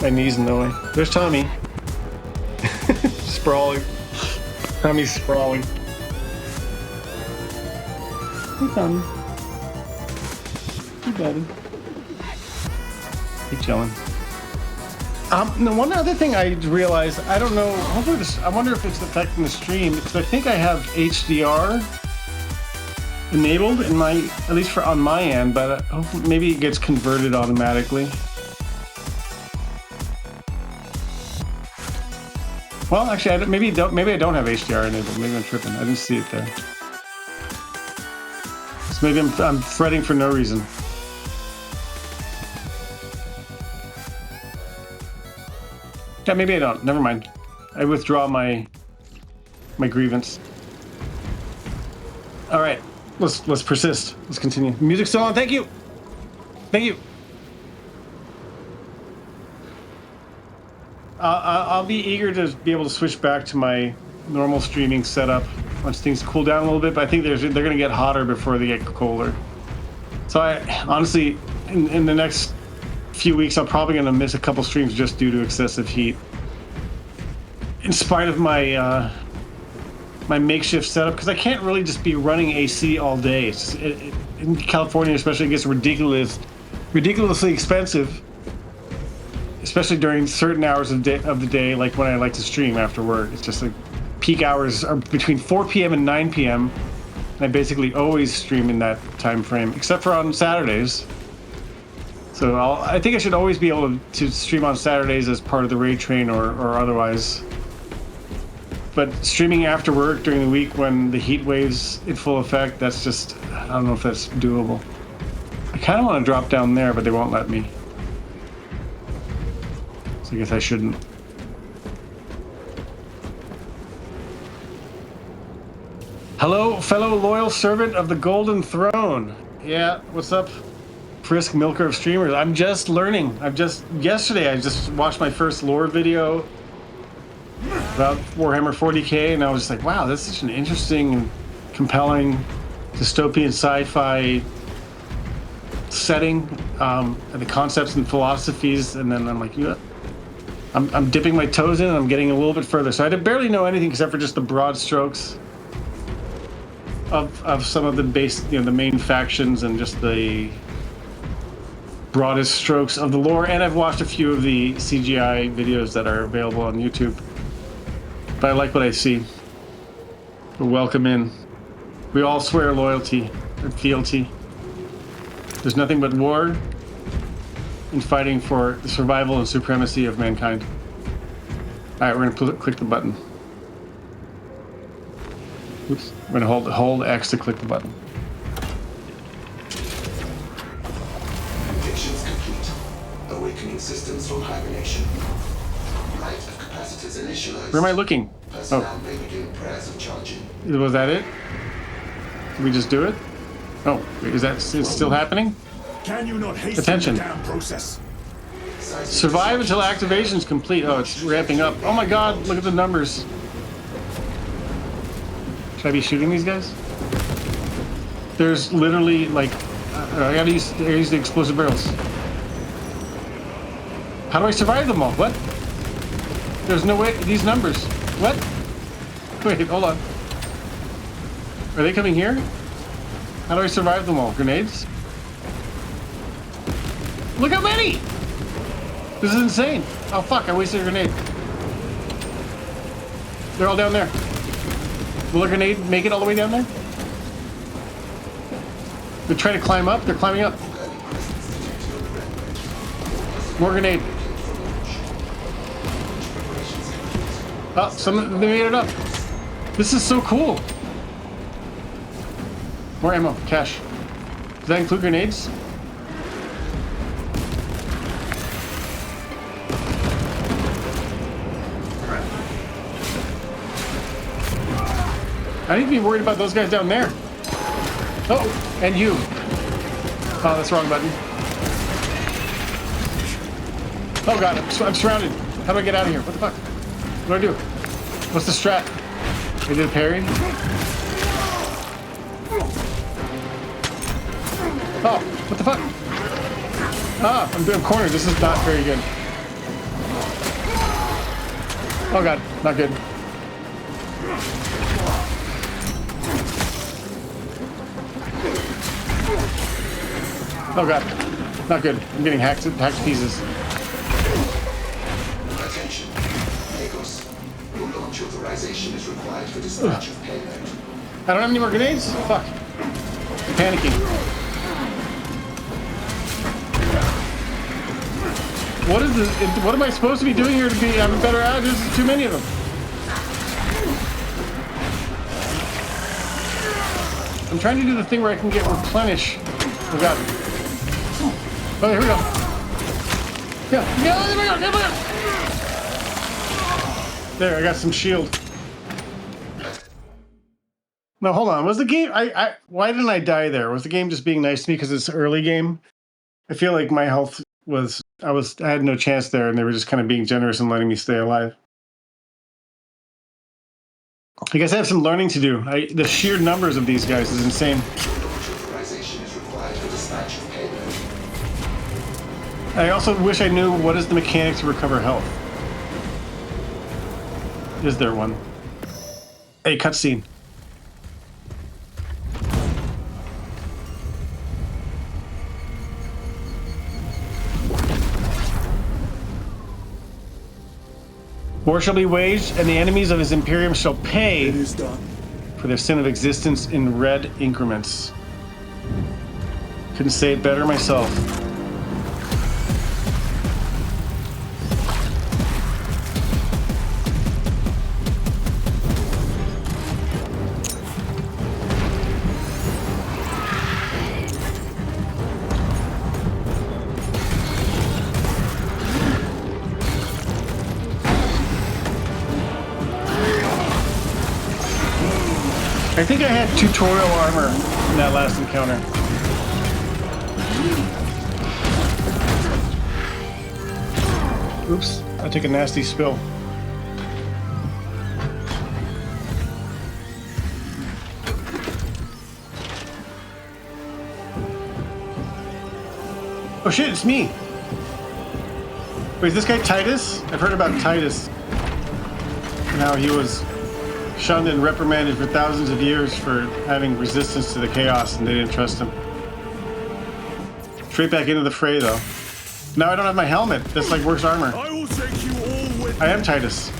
My knee's in the way. There's Tommy. Sprawling. Tommy's sprawling. Hey, Tommy. Hey, buddy. Hey, chilling. One other thing I realized, I don't know, hopefully I wonder if it's affecting the stream, because I think I have HDR enabled in my, at least on my end, but hopefully maybe it gets converted automatically. Well, actually, maybe I don't have HDR enabled. Maybe I'm tripping. I didn't see it there. So maybe I'm fretting for no reason. Yeah, maybe I don't. Never mind. I withdraw my grievance. All right, let's persist. Let's continue. Music's still on. Thank you. Thank you. I'll be eager to be able to switch back to my normal streaming setup once things cool down a little bit. But I think they're going to get hotter before they get colder. So I honestly, in the next few weeks, I'm probably going to miss a couple streams just due to excessive heat. In spite of my my makeshift setup, because I can't really just be running AC all day. In California, especially, it gets ridiculously expensive. Especially during certain hours of the day, like when I like to stream after work. It's just like peak hours are between 4 p.m. and 9 p.m. And I basically always stream in that time frame, except for on Saturdays. So I think I should always be able to stream on Saturdays as part of the raid train or otherwise. But streaming after work during the week when the heat wave's in full effect, that's just, I don't know if that's doable. I kind of want to drop down there, but they won't let me. I guess I shouldn't. Hello, fellow loyal servant of the Golden Throne. Yeah, what's up, Frisk Milker of streamers? I'm just learning. Yesterday I just watched my first lore video about Warhammer 40k, and I was just like, wow, that's such an interesting and compelling dystopian sci-fi setting, and the concepts and philosophies, and then I'm like, you know, I'm dipping my toes in and I'm getting a little bit further. So I barely know anything except for just the broad strokes of some of the the main factions and just the broadest strokes of the lore. And I've watched a few of the CGI videos that are available on YouTube. But I like what I see. But welcome in. We all swear loyalty and fealty. There's nothing but war in fighting for the survival and supremacy of mankind. Alright, we're gonna click the button. Oops. We're gonna hold X to click the button. Predictions complete. Awakening systems from hibernation. Light of capacitors initialized. Where am I looking? Personnel may begin prayers of charging. Was that it? Did we just do it? Oh, is that still happening? Can you not hasten Attention. the damn process? Survive until activation is complete. Oh, it's ramping up. Oh my god, look at the numbers. Should I be shooting these guys? There's literally like... I gotta use the explosive barrels. How do I survive them all? What? There's no way... These numbers. What? Wait, hold on. Are they coming here? How do I survive them all? Grenades? Look how many! This is insane. Oh fuck, I wasted a grenade. They're all down there. Will a grenade make it all the way down there? They're trying to climb up. They're climbing up. More grenade. Oh, they made it up. This is so cool. More ammo. Cash. Does that include grenades? I need to be worried about those guys down there. Oh, and you. Oh, that's the wrong button. Oh god, I'm surrounded. How do I get out of here? What the fuck? What do I do? What's the strat? I did a parry? Oh, what the fuck? Ah, I'm cornered. This is not very good. Oh god, not good. Oh god, not good. I'm getting hacked to pieces. Attention. Lagos. Your launch authorization is required for dispatch of payload. I don't have any more grenades? Fuck. I'm panicking. What is this? What am I supposed to be doing here to be... I'm better at? There's too many of them. I'm trying to do the thing where I can get replenish. Oh god. Oh, here we go. Yeah, yeah, there we go, there we go. There, I got some shield. No, hold on. Was the game? Why didn't I die there? Was the game just being nice to me because it's early game? I feel like my health was. I had no chance there, and they were just kind of being generous and letting me stay alive. I guess I have some learning to do. The sheer numbers of these guys is insane. Authorization is required for dispatch of payload. I also wish I knew what is the mechanic to recover health. Is there one? Hey, cutscene. War shall be waged, and the enemies of his Imperium shall pay It is done. for their sin of existence in red increments. Couldn't say it better myself. I think I had tutorial armor in that last encounter. Oops, I took a nasty spill. Oh shit, it's me. Wait, is this guy Titus? I've heard about Titus. And how he was shunned and reprimanded for thousands of years for having resistance to the chaos, and they didn't trust him. Straight back into the fray, though. Now I don't have my helmet. That's like worse armor. I will take you all with I am Titus.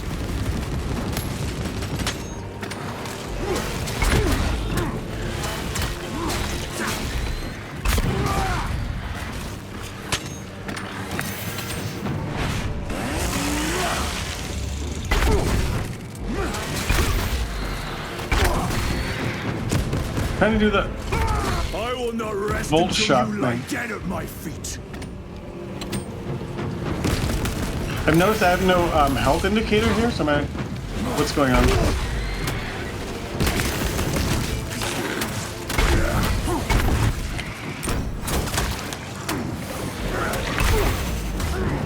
Trying to do the I will not rest Volt until shot you lie thing. dead at my feet. I've noticed I have no health indicator here, so what's going on?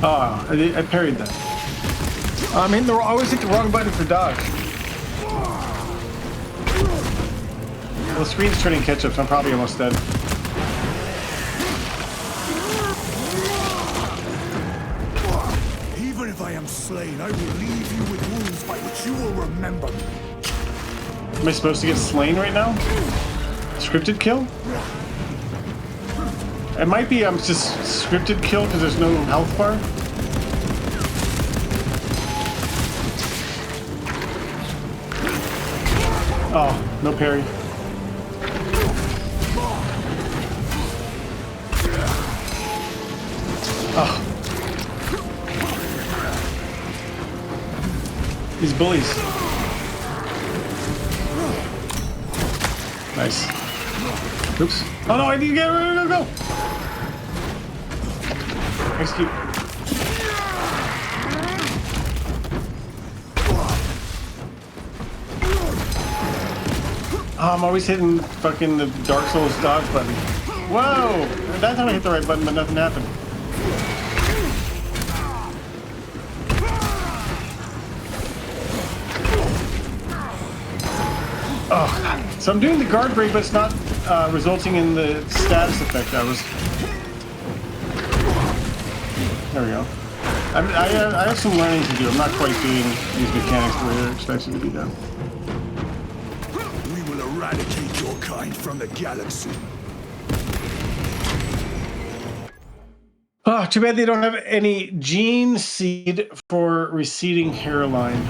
Oh, I parried that. I'm hitting I always hit the wrong button for dodge. Well, the screen's turning ketchup, so I'm probably almost dead. Even if I am slain, I will leave you with wounds by which you will remember me. Am I supposed to get slain right now? Scripted kill? It might be I'm just scripted kill because there's no health bar. Oh, no parry. Oh. These bullies. Nice. Oops. Oh no, I need to get go. Execute. Oh, I'm always hitting fucking the Dark Souls dodge button. Whoa! That time I hit the right button, but nothing happened. Oh, God. So I'm doing the guard break, but it's not resulting in the status effect I was. There we go. I have some learning to do. I'm not quite doing these mechanics the way they're expected to be done. We will eradicate your kind from the galaxy. Oh, too bad they don't have any gene seed for receding hairline.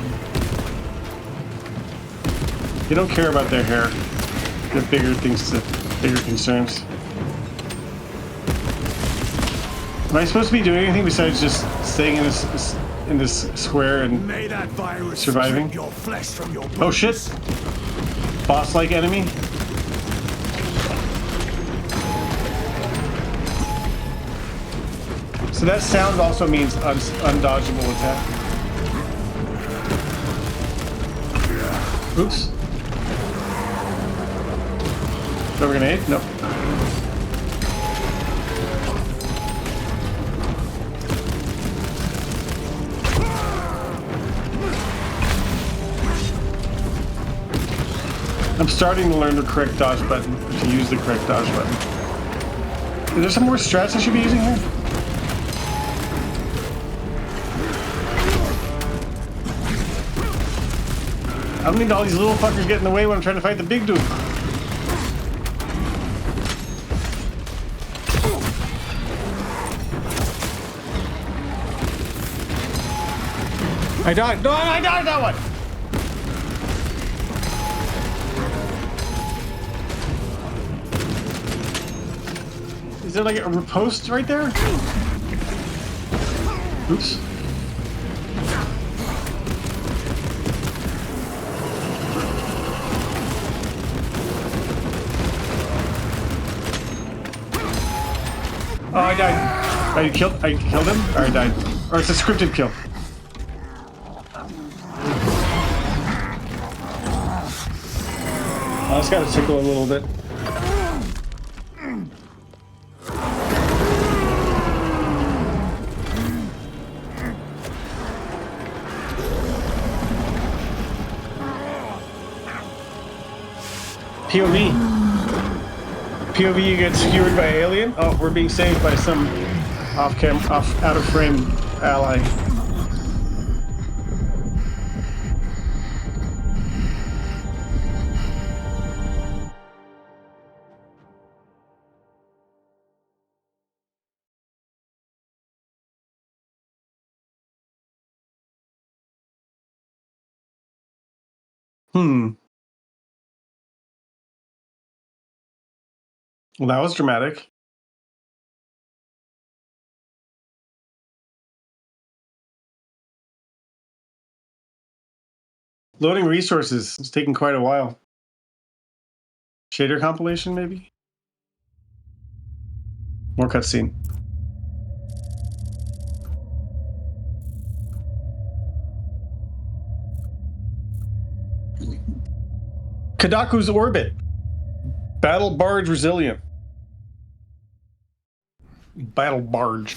They don't care about their hair. They have bigger things to, bigger concerns. Am I supposed to be doing anything besides just staying in this square and May that virus surviving? strip your flesh from your Oh shit! bones. Boss-like enemy. So that sound also means undodgeable attack. Oops. Throw a grenade? Nope. I'm starting to learn the correct dodge button, to use the correct dodge button. Is there some more strats I should be using here? I don't need all these little fuckers getting in the way when I'm trying to fight the big dude. I died. No, I died that one. Is there like a riposte right there? Oops. Oh, I died. I killed him? Or I died. Or it's a scripted kill. Oh, it's gotta tickle a little bit. POV, you get skewered by alien. Oh, we're being saved by some out of frame ally. Well, that was dramatic. Loading resources. It's taking quite a while. Shader compilation, maybe? More cutscene. Kadaku's orbit. Battle barge resilient. Battle barge.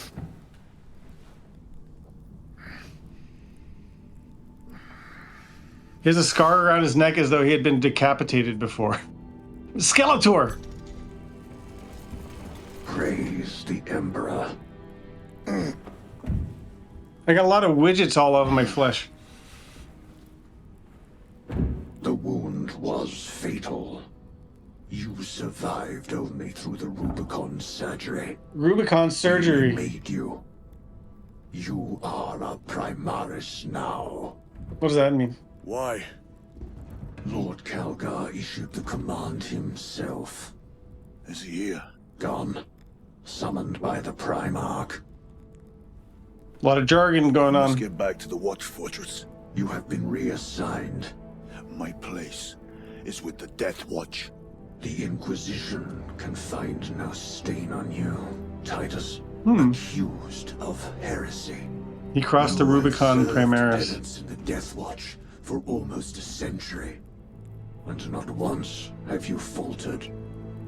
He has a scar around his neck as though he had been decapitated before. Skeletor! Praise the Emperor. I got a lot of widgets all over my flesh. The wound was fatal. You survived only through the Rubicon surgery. Rubicon surgery. We made you. You are a Primaris now. What does that mean? Why? Lord Calgar issued the command himself. Is he here? Gone. Summoned by the Primarch. A lot of jargon going Let's on. get back to the Watch Fortress. You have been reassigned. My place is with the Death Watch. The Inquisition can find no stain on you, Titus. Accused of heresy. He crossed the You have Rubicon served Primaris. penance in the Death Watch for almost a century. And not once have you faltered.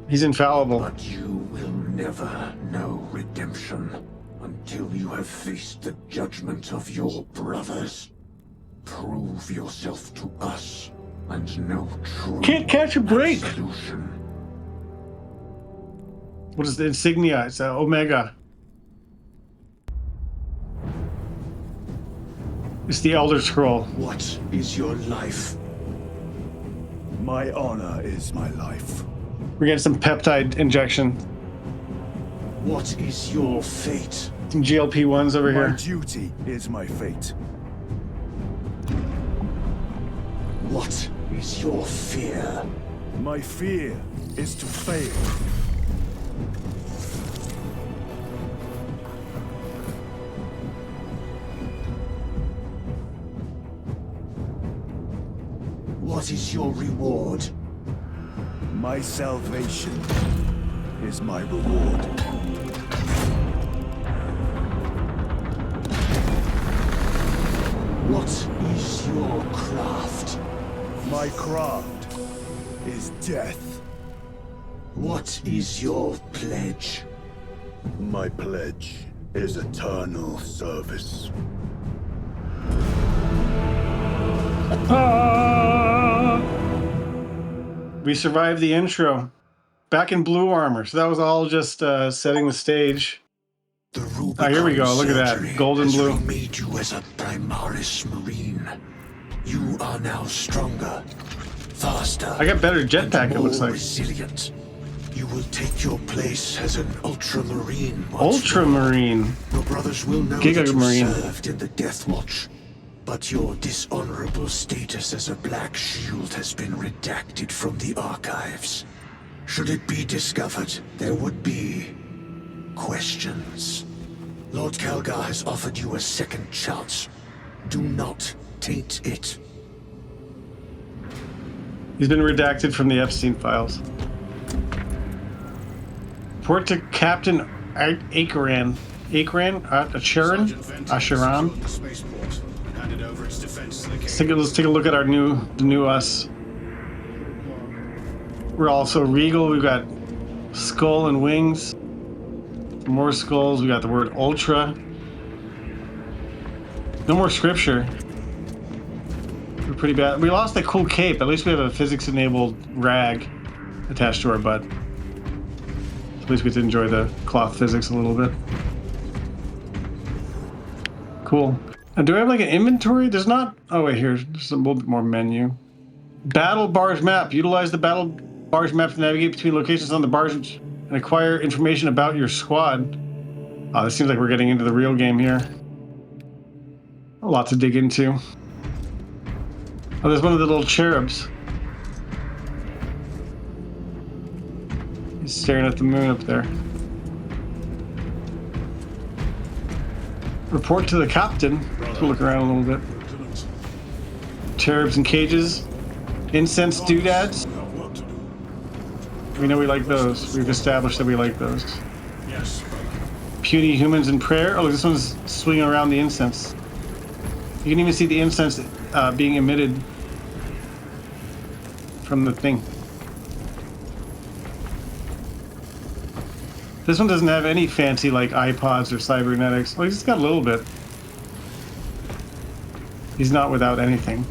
He's infallible. But you will never know redemption until you have faced the judgment of your brothers. Prove yourself to us and know true Can't catch a break. absolution. What is the insignia? It's Omega. It's the Elder Scroll. What is your life? My honor is my life. We're getting some peptide injection. What is your fate? Some GLP-1s over My here. duty is my fate. What is your fear? My fear is to fail. What is your reward? My salvation is my reward. What is your craft? My craft is death. What is your pledge? My pledge is eternal service. We survived the intro. Back in blue armor. So that was all just setting the stage. The Oh, here we Rubicon go. Look at surgery that. Golden has blue. remade you as a Primaris Marine. You are now stronger, faster. I got better jetpack, and it looks more like. resilient. You will take your place as an Ultramarine. once more. Ultramarine. Your brothers will know Giga that you Marine. served in the Death Watch, but your dishonorable status as a Black Shield has been redacted from the archives. Should it be discovered, there would be questions. Lord Calgar has offered you a second chance. Do not taint it. He's been redacted from the Epstein files. Report to Captain Akaran. Asheran? Let's take a look at our the new us. We're also regal. We've got skull and wings. More skulls. We got the word ultra. No more scripture. We're pretty bad. We lost that cool cape. At least we have a physics-enabled rag attached to our butt. At least we get to enjoy the cloth physics a little bit. Cool. And do I have like an inventory? There's not. Oh wait, here's a little bit more menu. Battle bars map. Utilize the battle bars map to navigate between locations on the bars and acquire information about your squad. Oh, this seems like we're getting into the real game here. A lot to dig into. Oh, there's one of the little cherubs. He's staring at the moon up there. Report to the captain. Let's look around a little bit. Cherubs and cages. Incense doodads. We know we like those. We've established that we like those. Yes. Puny humans in prayer. Oh, look, this one's swinging around the incense. You can even see the incense being emitted from the thing. This one doesn't have any fancy like iPods or cybernetics. Well, he's got a little bit. He's not without anything.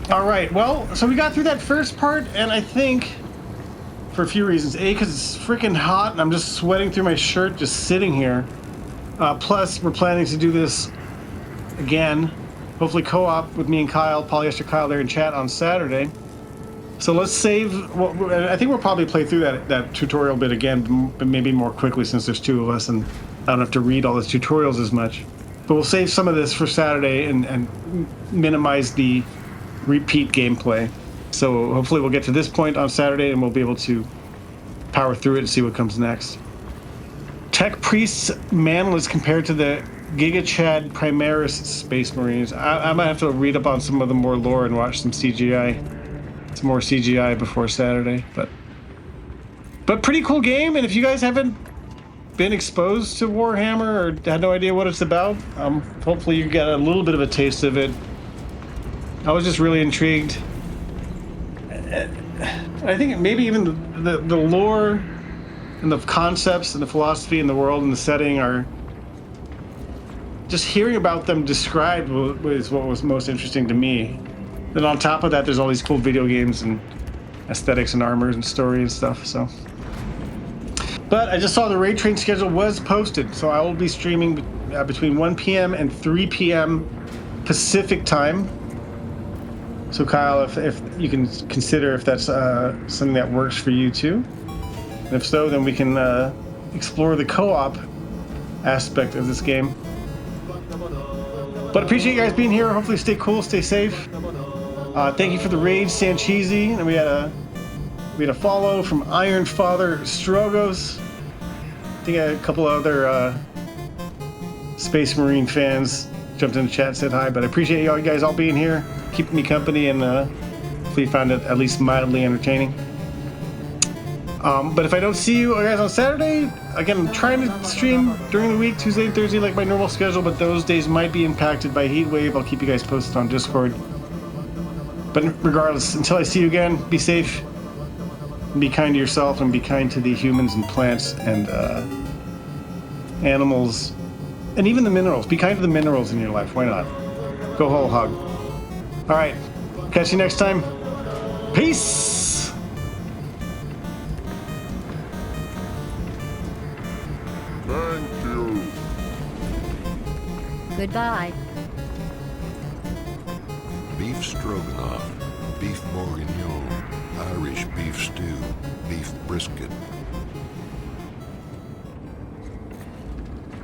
All right. Well, so we got through that first part, and I think for a few reasons. A, because it's freaking hot, and I'm just sweating through my shirt just sitting here. Plus, we're planning to do this again, hopefully co-op with me and Kyle, Polyester Kyle there in chat on Saturday. So let's save. Well, I think we'll probably play through that tutorial bit again, but maybe more quickly since there's two of us and I don't have to read all the tutorials as much. But we'll save some of this for Saturday and minimize the repeat gameplay. So hopefully we'll get to this point on Saturday and we'll be able to power through it and see what comes next. Tech Priest's mantless compared to the Giga Chad Primaris Space Marines. I might have to read up on some of the more lore and watch some CGI. Some more CGI before Saturday, but pretty cool game. And if you guys haven't been exposed to Warhammer or had no idea what it's about, hopefully you got a little bit of a taste of it. I was just really intrigued. I think maybe even the lore and the concepts and the philosophy and the world and the setting are just hearing about them described was what was most interesting to me. Then on top of that, there's all these cool video games and aesthetics and armors and story and stuff. So, but I just saw the raid train schedule was posted, so I will be streaming between 1 p.m. and 3 p.m. Pacific time. So Kyle, if you can consider if that's something that works for you too. And if so, then we can explore the co-op aspect of this game. But appreciate you guys being here. Hopefully stay cool, stay safe. Thank you for the raid, Sancheezy. And we had a follow from Iron Father Strogos. I think a couple other Space Marine fans jumped in the chat and said hi. But I appreciate you guys all being here, keeping me company, and hopefully you found it at least mildly entertaining. But if I don't see you guys on Saturday, again, I'm trying to stream during the week, Tuesday and Thursday, like my normal schedule, but those days might be impacted by heat wave. I'll keep you guys posted on Discord. But regardless, until I see you again, be safe, be kind to yourself, and be kind to the humans and plants and animals, and even the minerals. Be kind to the minerals in your life. Why not? Go whole hog. All right. Catch you next time. Peace. Thank you. Goodbye. Beef stroganoff, beef bourguignon, Irish beef stew, beef brisket,